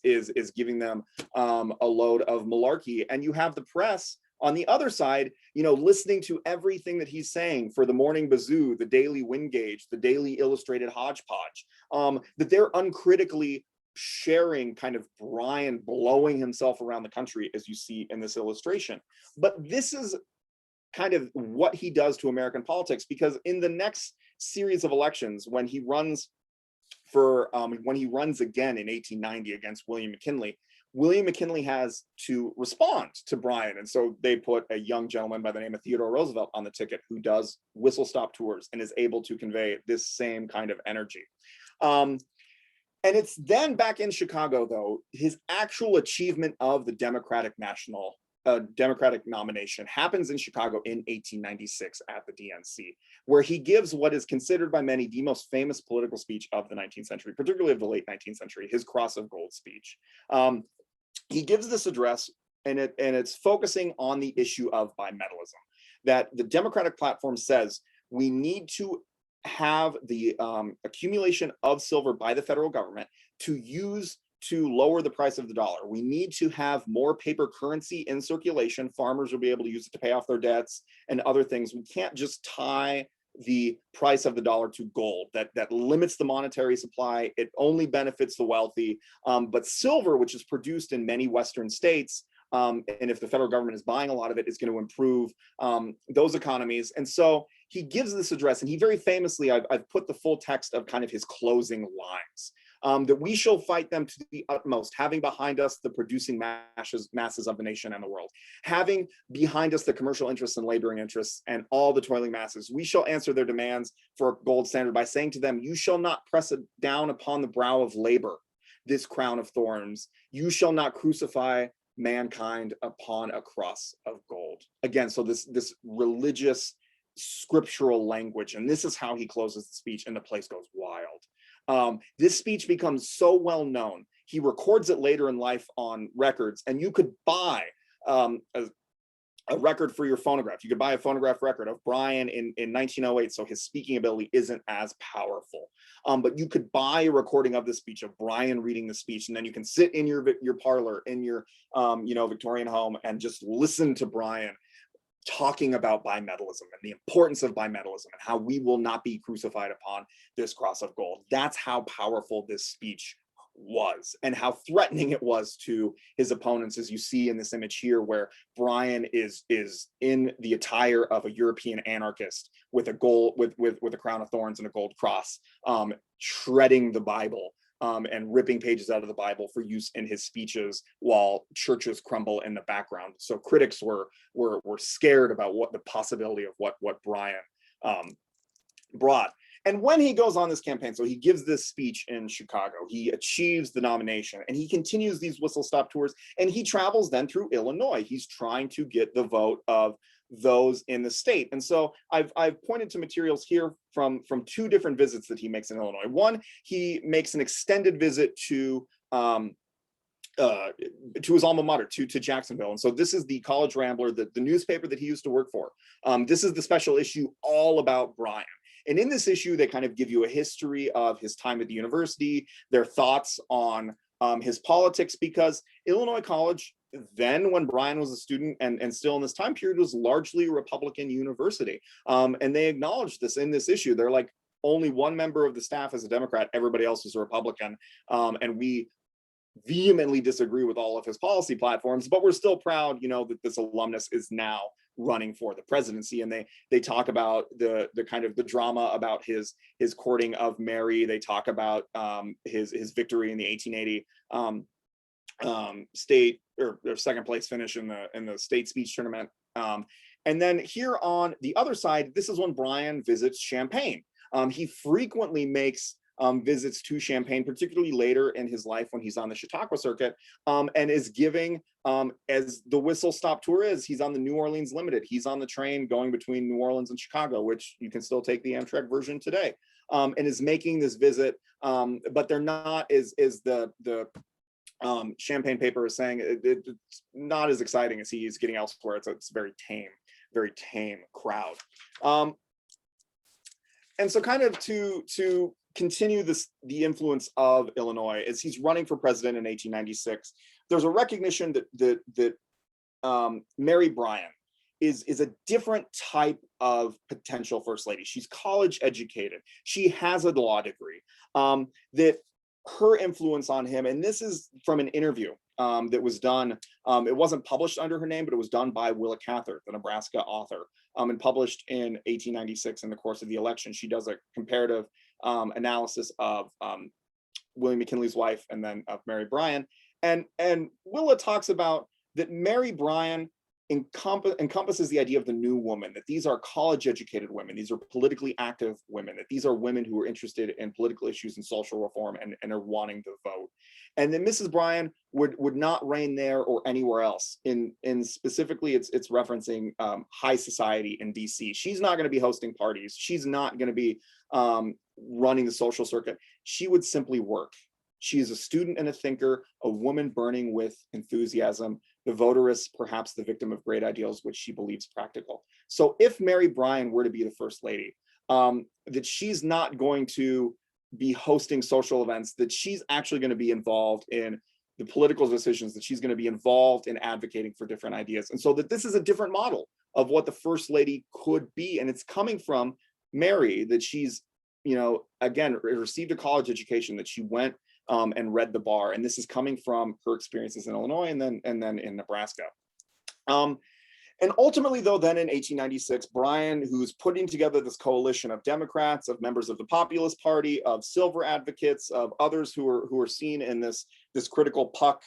giving them a load of malarkey. And you have the press on the other side, listening to everything that he's saying for the Morning Bazoo, the Daily Wind Gauge, the Daily Illustrated Hodgepodge, that they're uncritically sharing kind of Bryan blowing himself around the country, as you see in this illustration. But this is kind of what he does to American politics, because in the next series of elections, when he runs again in 1890 against William McKinley, William McKinley has to respond to Bryan. And so they put a young gentleman by the name of Theodore Roosevelt on the ticket, who does whistle-stop tours and is able to convey this same kind of energy. And it's then back in Chicago, though, his actual achievement of the Democratic nomination happens in Chicago in 1896 at the DNC, where he gives what is considered by many the most famous political speech of the 19th century, particularly of the late 19th century, his Cross of Gold speech. He gives this address, and it's focusing on the issue of bimetallism, that the Democratic platform says we need to have the accumulation of silver by the federal government to lower the price of the dollar. We need to have more paper currency in circulation. Farmers will be able to use it to pay off their debts and other things. We can't just tie the price of the dollar to gold. That limits the monetary supply. It only benefits the wealthy. But silver, which is produced in many Western states, and if the federal government is buying a lot of it, is going to improve those economies. And so he gives this address, and he very famously, I've put the full text of kind of his closing lines. That we shall fight them to the utmost, having behind us the producing masses of the nation and the world, having behind us the commercial interests and laboring interests and all the toiling masses. We shall answer their demands for a gold standard by saying to them, you shall not press it down upon the brow of labor, this crown of thorns. You shall not crucify mankind upon a cross of gold. Again, so this religious scriptural language, and this is how he closes the speech, and the place goes wild. This speech becomes so well known. He records it later in life on records, and you could buy a record for your phonograph. You could buy a phonograph record of Bryan in 1908, so his speaking ability isn't as powerful. But you could buy a recording of the speech, of Bryan reading the speech, and then you can sit in your parlor in your Victorian home and just listen to Bryan talking about bimetallism and the importance of bimetallism and how we will not be crucified upon this cross of gold. That's how powerful this speech was, and how threatening it was to his opponents, as you see in this image here, where Bryan is in the attire of a European anarchist with a a crown of thorns and a gold cross, shredding the Bible. And ripping pages out of the Bible for use in his speeches while churches crumble in the background. So critics were scared about what the possibility of what Bryan brought. And when he goes on this campaign, so he gives this speech in Chicago, he achieves the nomination, and he continues these whistle-stop tours, and he travels then through Illinois. He's trying to get the vote of those in the state. And so I've pointed to materials here from two different visits that he makes in Illinois. One, he makes an extended visit to his alma mater, to Jacksonville. And so this is the College Rambler, the newspaper that he used to work for. This is the special issue all about Bryan. And in this issue, they kind of give you a history of his time at the university, their thoughts on his politics, because Illinois College, then when Bryan was a student and still in this time period, was largely a Republican university. And they acknowledged this in this issue. They're like, only one member of the staff is a Democrat, everybody else is a Republican. And we vehemently disagree with all of his policy platforms, but we're still proud, that this alumnus is now running for the presidency. And they talk about the kind of the drama about his courting of Mary. They talk about his victory in the 1880 state or second place finish in the state speech tournament. And then here on the other side, this is when Bryan visits Champaign. He frequently makes visits to Champaign, particularly later in his life when he's on the Chautauqua circuit, and is giving, as the whistle stop tour is, he's on the New Orleans Limited. He's on the train going between New Orleans and Chicago, which you can still take the Amtrak version today, and is making this visit. But they're not, is the Champaign paper is saying, it's not as exciting as he's getting elsewhere. It's very tame crowd. and so kind of to continue the influence of Illinois as he's running for president in 1896, there's a recognition that Mary Bryan is a different type of potential first lady. She's college educated. She has a law degree. That her influence on him, and this is from an interview that was done. It wasn't published under her name, but it was done by Willa Cather, the Nebraska author, and published in 1896 in the course of the election. She does a comparative analysis of William McKinley's wife and then of Mary Bryan. And Willa talks about that Mary Bryan encompasses the idea of the new woman, that these are college educated women, these are politically active women, that these are women who are interested in political issues and social reform and are wanting to vote. And then Mrs. Bryan would not reign there or anywhere else. In specifically, it's referencing high society in DC. She's not going to be hosting parties. She's not going to be running the social circuit. She would simply work. She is a student and a thinker, a woman burning with enthusiasm, the votaress, perhaps the victim of great ideals, which she believes practical. So if Mary Bryan were to be the first lady, that she's not going to be hosting social events, that she's actually going to be involved in the political decisions, that she's going to be involved in advocating for different ideas. And so that this is a different model of what the first lady could be. And it's coming from Mary, that she's, again, received a college education, that she went and read the bar. And this is coming from her experiences in Illinois and then in Nebraska. And ultimately, though, then in 1896, Bryan, who's putting together this coalition of Democrats, of members of the Populist Party, of silver advocates, of others who are seen in this critical Puck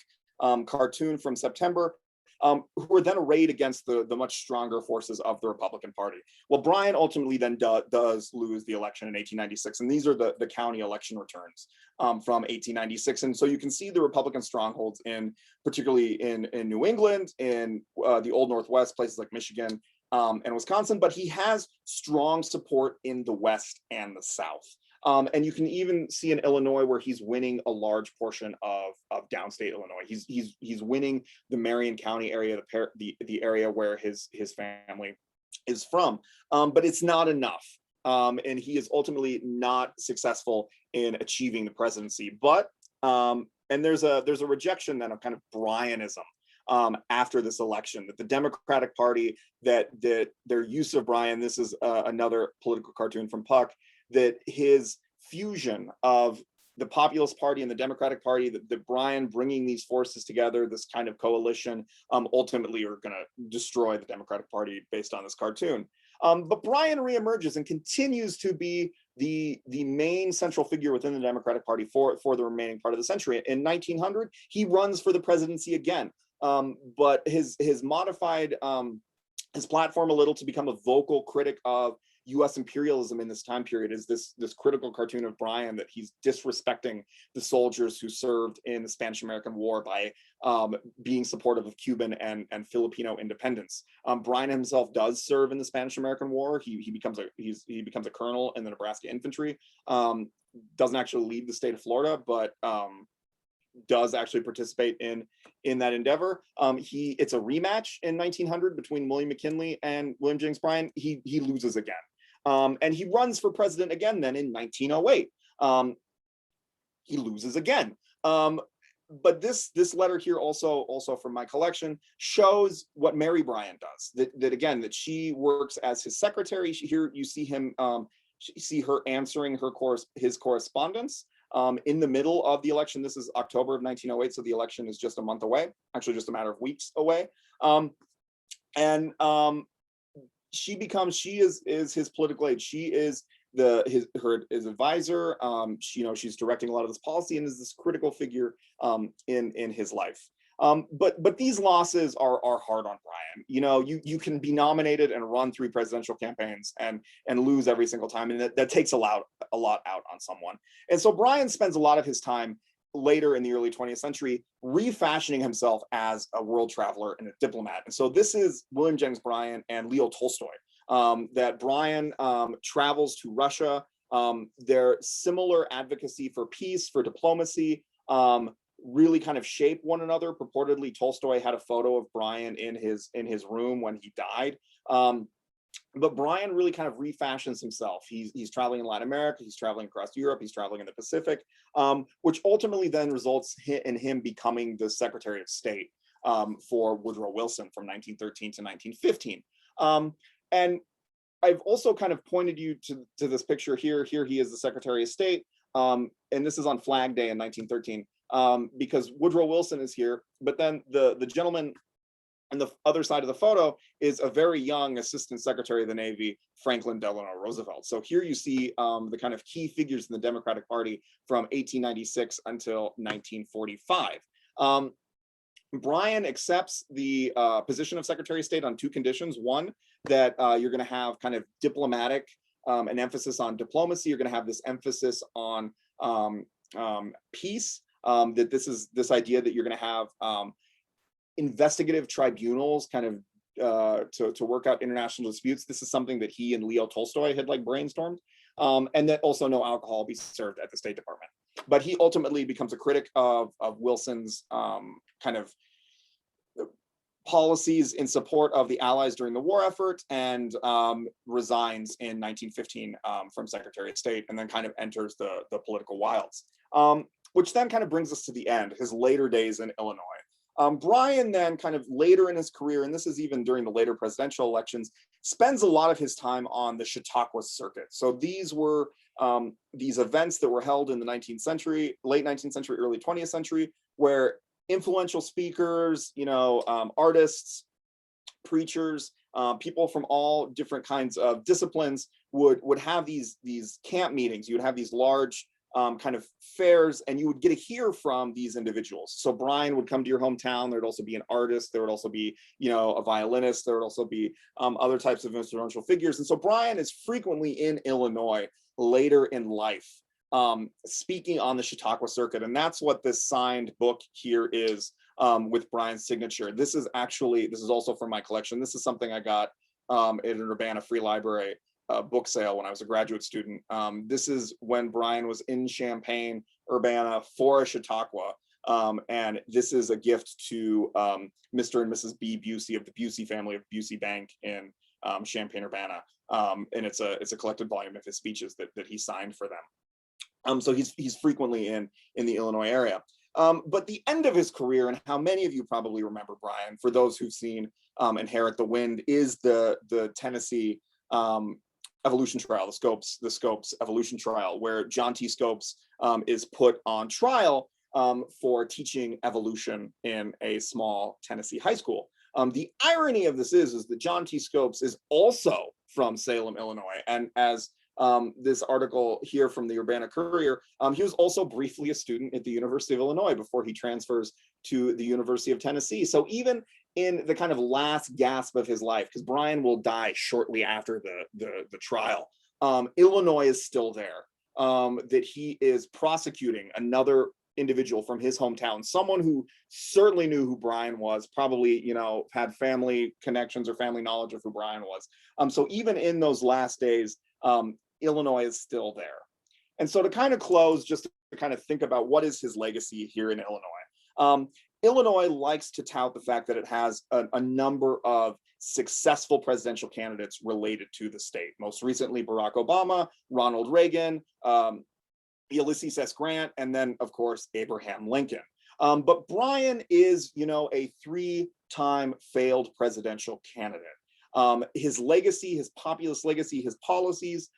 cartoon from September, who were then arrayed against the much stronger forces of the Republican Party. Well, Bryan ultimately then does lose the election in 1896, and these are the county election returns from 1896. And so you can see the Republican strongholds particularly in New England, in the Old Northwest, places like Michigan and Wisconsin, but he has strong support in the West and the South. And you can even see in Illinois where he's winning a large portion of downstate Illinois. He's winning the Marion County area, the area where his family is from. But it's not enough. And he is ultimately not successful in achieving the presidency. But and there's a rejection then of kind of Bryanism after this election, that the Democratic Party, that their use of Bryan, this is another political cartoon from Puck, that his fusion of the Populist Party and the Democratic Party, that Bryan bringing these forces together, this kind of coalition, ultimately are going to destroy the Democratic Party based on this cartoon. But Bryan reemerges and continues to be the main central figure within the Democratic Party for the remaining part of the century. In 1900, he runs for the presidency again, but his modified his platform a little to become a vocal critic of U.S. imperialism in this time period is this critical cartoon of Bryan, that he's disrespecting the soldiers who served in the Spanish-American War by being supportive of Cuban and Filipino independence. Bryan himself does serve in the Spanish-American War. He becomes a colonel in the Nebraska infantry. Doesn't actually leave the state of Florida, but does actually participate in that endeavor. It's a rematch in 1900 between William McKinley and William Jennings Bryan. He loses again. And he runs for president again then in 1908. He loses again. But this letter here also from my collection shows what Mary Bryan does. That again, that she works as his secretary. Here you see him, see her answering his correspondence in the middle of the election. This is October of 1908, so the election is just a month away, actually just a matter of weeks away. She is his political aide. She is his advisor. She's directing a lot of this policy and is this critical figure in his life. But these losses are hard on Bryan. You can be nominated and run 3 presidential campaigns and lose every single time, and that takes a lot out on someone. And so Bryan spends a lot of his time later in the early 20th century refashioning himself as a world traveler and a diplomat. And so this is William Jennings Bryan and Leo Tolstoy. That Bryan travels to Russia. Their similar advocacy for peace, for diplomacy, really kind of shape one another. Purportedly, Tolstoy had a photo of Bryan in his room when he died. But Bryan really kind of refashions himself. He's traveling in Latin America, he's traveling across Europe, he's traveling in the Pacific, which ultimately then results in him becoming the Secretary of State for Woodrow Wilson from 1913 to 1915. And I've also kind of pointed you to this picture here. Here he is the Secretary of State, and this is on Flag Day in 1913, because Woodrow Wilson is here, but then the gentleman on the other side of the photo is a very young Assistant Secretary of the Navy, Franklin Delano Roosevelt. So here you see the kind of key figures in the Democratic Party from 1896 until 1945. Bryan accepts the position of Secretary of State on two conditions. One, that you're going to have kind of diplomatic, an emphasis on diplomacy. You're going to have this emphasis on peace. That this idea that you're going to have investigative tribunals kind of to work out international disputes. This is something that he and Leo Tolstoy had like brainstormed. And that also no alcohol be served at the State Department. But he ultimately becomes a critic of Wilson's kind of policies in support of the Allies during the war effort, and resigns in 1915 from Secretary of State, and then kind of enters the political wilds. Which then kind of brings us to the end, his later days in Illinois. Bryan then kind of later in his career, and this is even during the later presidential elections, spends a lot of his time on the Chautauqua circuit. So these were these events that were held in the 19th century, late 19th century, early 20th century, where influential speakers, artists, preachers, people from all different kinds of disciplines would have these camp meetings. You would have these large kind of fairs, and you would get to hear from these individuals. So Bryan would come to your hometown. There'd also be an artist. There would also be, a violinist. There would also be other types of influential figures. And so Bryan is frequently in Illinois later in life, speaking on the Chautauqua circuit. And that's what this signed book here is, with Bryan's signature. This is also from my collection. This is something I got at an Urbana Free Library book sale when I was a graduate student. This is when Bryan was in Champaign, Urbana for a Chautauqua. And this is a gift to Mr. and Mrs. B. Busey of the Busey family of Busey Bank in Champaign, Urbana. And it's a collected volume of his speeches that he signed for them. So he's frequently in the Illinois area. But the end of his career, and how many of you probably remember Bryan, for those who've seen Inherit the Wind, is the Tennessee evolution trial, the Scopes evolution trial, where John T. Scopes is put on trial for teaching evolution in a small Tennessee high school. The irony of this is that John T. Scopes is also from Salem, Illinois, and as this article here from the Urbana Courier, he was also briefly a student at the University of Illinois before he transfers to the University of Tennessee. So even in the kind of last gasp of his life, because Bryan will die shortly after the trial, Illinois is still there, that he is prosecuting another individual from his hometown, someone who certainly knew who Bryan was, probably, had family connections or family knowledge of who Bryan was. So even in those last days, Illinois is still there. And so to kind of close, just to kind of think about what is his legacy here in Illinois. Illinois likes to tout the fact that it has a number of successful presidential candidates related to the state. Most recently, Barack Obama, Ronald Reagan, Ulysses S. Grant, and then, of course, Abraham Lincoln. But Bryan is, a three-time failed presidential candidate. His legacy, his populist legacy, his policies,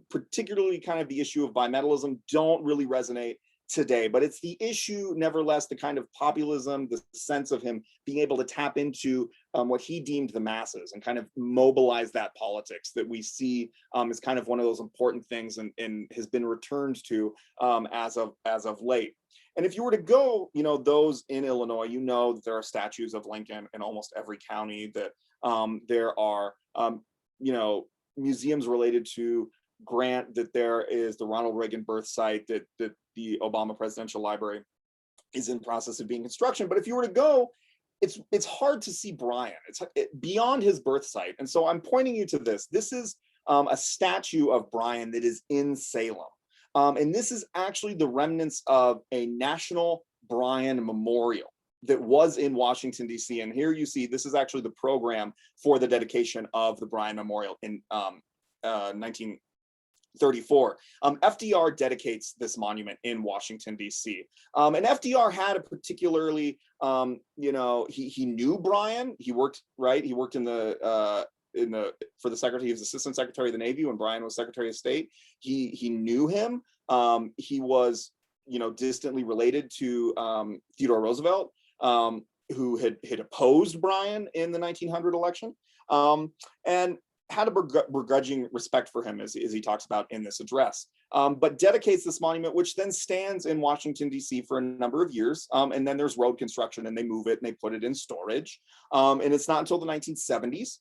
particularly kind of the issue of bimetallism, don't really resonate today, but it's the issue, nevertheless, the kind of populism, the sense of him being able to tap into what he deemed the masses and kind of mobilize that politics that we see is kind of one of those important things and has been returned to as of late. And if you were to go, those in Illinois, that there are statues of Lincoln in almost every county, that there are, museums related to Grant, that there is the Ronald Reagan birth site, that the Obama Presidential Library is in process of being construction. But if you were to go, it's hard to see Bryan. It's beyond his birth site. And so I'm pointing you to this. This is a statue of Bryan that is in Salem. And this is actually the remnants of a National Bryan Memorial that was in Washington, D.C. And here you see, this is actually the program for the dedication of the Bryan Memorial in 1934. FDR dedicates this monument in Washington, D.C. And FDR had a particularly, he knew Bryan. He worked, He worked for the secretary. He was assistant secretary of the Navy when Bryan was secretary of state. He knew him. He was, distantly related to Theodore Roosevelt, who had opposed Bryan in the 1900 election, and had a begrudging respect for him, as he talks about in this address, but dedicates this monument, which then stands in Washington, D.C. for a number of years. And then there's road construction, and they move it and they put it in storage. And it's not until the 1970s,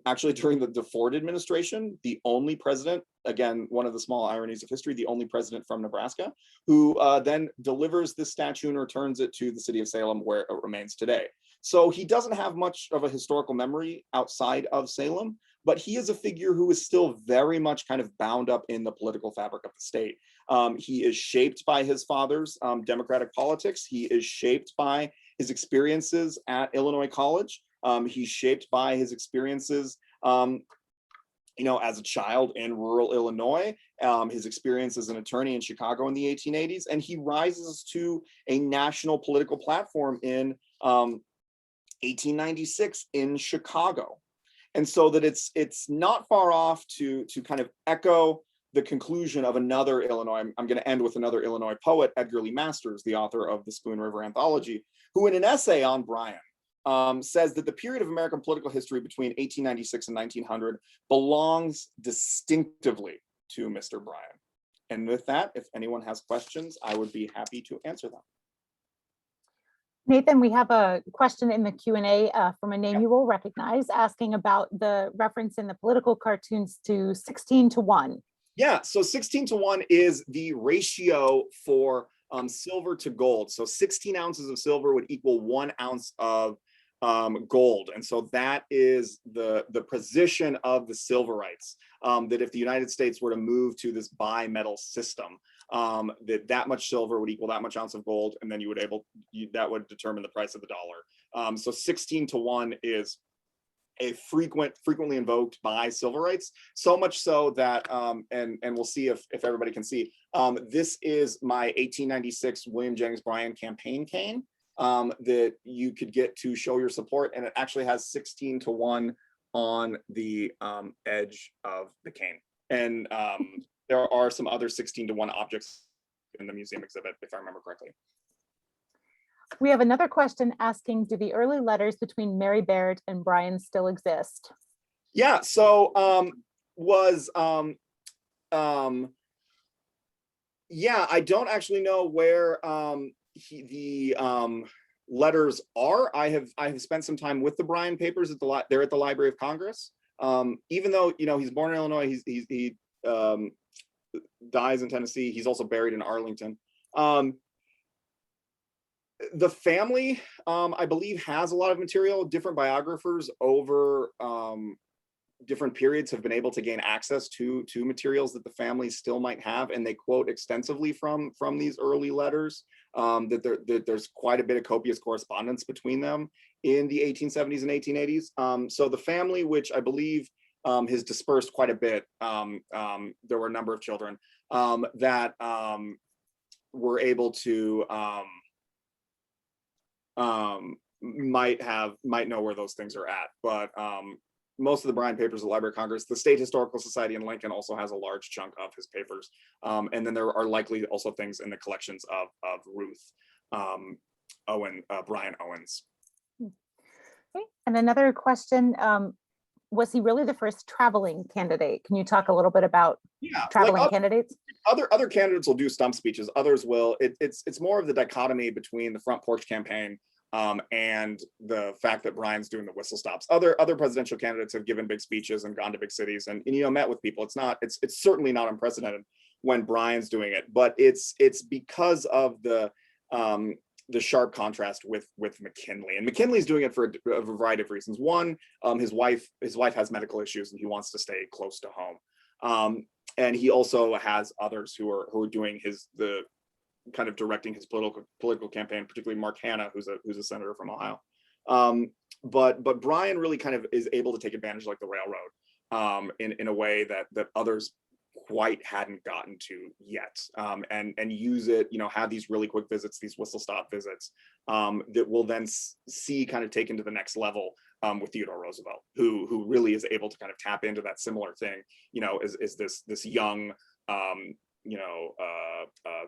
actually during the Ford administration, the only president, again, one of the small ironies of history, the only president from Nebraska, who then delivers this statue and returns it to the city of Salem, where it remains today. So he doesn't have much of a historical memory outside of Salem, but he is a figure who is still very much kind of bound up in the political fabric of the state. He is shaped by his father's Democratic politics. He is shaped by his experiences at Illinois College. He's shaped by his experiences, as a child in rural Illinois, his experience as an attorney in Chicago in the 1880s, and he rises to a national political platform in 1896 in Chicago. And so that it's not far off to kind of echo the conclusion of another Illinois. I'm going to end with another Illinois poet, Edgar Lee Masters, the author of the Spoon River Anthology, who in an essay on Bryan says that the period of American political history between 1896 and 1900 belongs distinctively to Mr. Bryan. And with that, if anyone has questions, I would be happy to answer them. Nathan, we have a question in the Q&A from a name you will recognize, asking about the reference in the political cartoons to 16:1. Yeah, so 16:1 is the ratio for silver to gold. So 16 ounces of silver would equal 1 ounce of gold. And so that is the position of the silverites, that if the United States were to move to this bimetal system, that much silver would equal that much ounce of gold, and then that would determine the price of the dollar. So 16:1 is a frequently invoked by silverites, so much so that, and we'll see if everybody can see, this is my 1896 William Jennings Bryan campaign cane that you could get to show your support, and it actually has 16:1 on the edge of the cane. And there are some other 16:1 objects in the museum exhibit, if I remember correctly. We have another question asking, do the early letters between Mary Baird and Bryan still exist? Yeah, so yeah, I don't actually know where the letters are. I have spent some time with the Bryan papers they're at the Library of Congress. Even though he's born in Illinois, he dies in Tennessee. He's also buried in Arlington. The family, I believe, has a lot of material. Different biographers over different periods have been able to gain access to materials that the family still might have, and they quote extensively from these early letters. That there's quite a bit of copious correspondence between them in the 1870s and 1880s. So the family, which I believe has dispersed quite a bit, there were a number of children that were able to might know where those things are at, but most of the Bryan papers at the Library of Congress. The State Historical Society in Lincoln also has a large chunk of his papers, and then there are likely also things in the collections of Ruth Bryan Owens. Okay. And another question, was he really the first traveling candidate? Can you talk a little bit about traveling candidates? Other candidates will do stump speeches. Others will. It's more of the dichotomy between the front porch campaign and the fact that Bryan's doing the whistle stops. Other presidential candidates have given big speeches and gone to big cities and met with people. It's certainly not unprecedented when Bryan's doing it, but it's because of the sharp contrast with McKinley. And McKinley's doing it for a variety of reasons. One, his wife has medical issues and he wants to stay close to home. And he also has others who are doing kind of directing his political campaign, particularly Mark Hanna, who's a senator from Ohio. But Bryan really kind of is able to take advantage, like the railroad, in a way that others quite hadn't gotten to yet, and use it, have these really quick visits, these whistle stop visits, that will then see kind of taken to the next level, with Theodore Roosevelt, who really is able to kind of tap into that similar thing, is this young,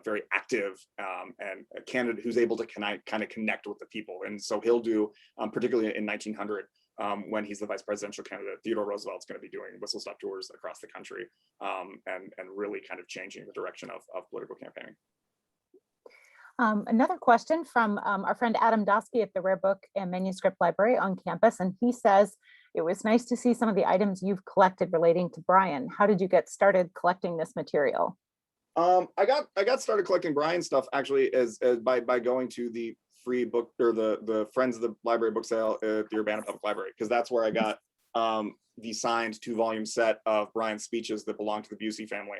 very active, and a candidate who's able to kind of connect with the people. And so he'll do, particularly in 1900, when he's the vice presidential candidate, Theodore Roosevelt's going to be doing whistle stop tours across the country, and really kind of changing the direction of political campaigning. Another question from our friend Adam Dosky at the Rare Book and Manuscript Library on campus, and he says, it was nice to see some of the items you've collected relating to Bryan. How did you get started collecting this material? I got started collecting Bryan stuff actually as by going to the free book, or the Friends of the Library book sale at the Urbana Public Library, because that's where I got the signed 2-volume set of Bryan's speeches that belong to the Busey family,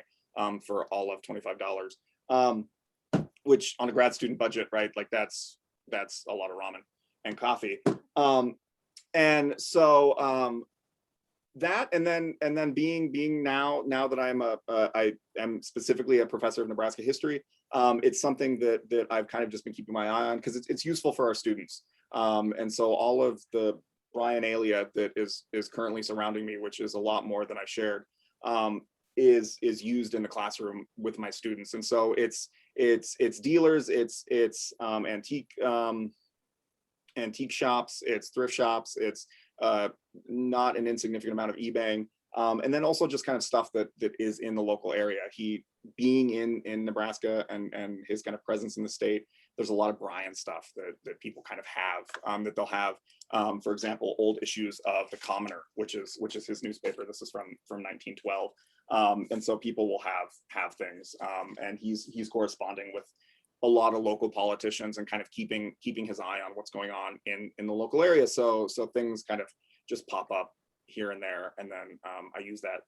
for all of $25, which on a grad student budget, right? Like that's a lot of ramen and coffee. And so that, and then being now that I am specifically a professor of Nebraska history, it's something that I've kind of just been keeping my eye on, because it's useful for our students. And so all of the Bryanelia that is currently surrounding me, which is a lot more than I shared, is used in the classroom with my students. And so it's dealers, it's antique shops, it's thrift shops, it's not an insignificant amount of eBaying, and then also just kind of stuff that is in the local area. He being in Nebraska and his kind of presence in the state, there's a lot of Bryan stuff that people kind of have, that they'll have, for example, old issues of The Commoner, which is his newspaper. This is from 1912, and so people will have things, and he's corresponding with a lot of local politicians and kind of keeping his eye on what's going on in the local area. So things kind of just pop up here and there, and then I use that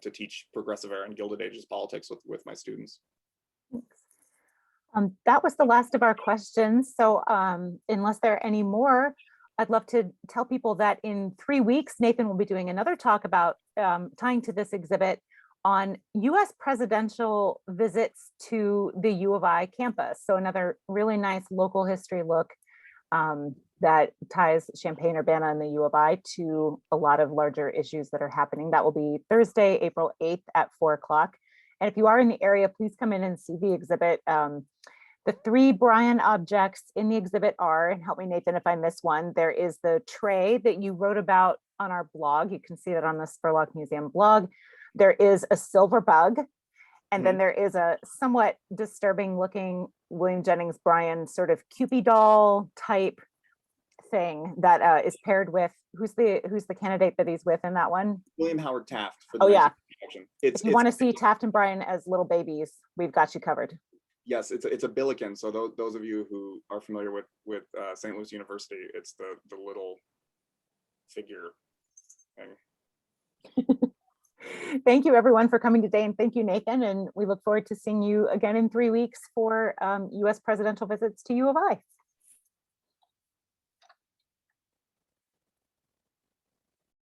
to teach progressive era and Gilded Ages politics with my students. That was the last of our questions. So unless there are any more, I'd love to tell people that in 3 weeks, Nathan will be doing another talk about tying to this exhibit on US presidential visits to the U of I campus. So another really nice local history look that ties Champaign-Urbana and the U of I to a lot of larger issues that are happening. That will be Thursday, April 8th at 4 o'clock. And if you are in the area, please come in and see the exhibit. The 3 Bryan objects in the exhibit are, and help me Nathan if I miss one, there is the tray that you wrote about on our blog. You can see that on the Spurlock Museum blog. There is a silver bug, and then there is a somewhat disturbing looking William Jennings Bryan sort of Cupid doll type thing that is paired with, who's the candidate that he's with in that one? William Howard Taft. For the oh yeah. If you want to see Taft and Bryan as little babies, we've got you covered. Yes, it's a Billiken. So those of you who are familiar with St. Louis University, it's the little figure thing. Thank you everyone for coming today, and thank you Nathan, and we look forward to seeing you again in 3 weeks for US presidential visits to U of I.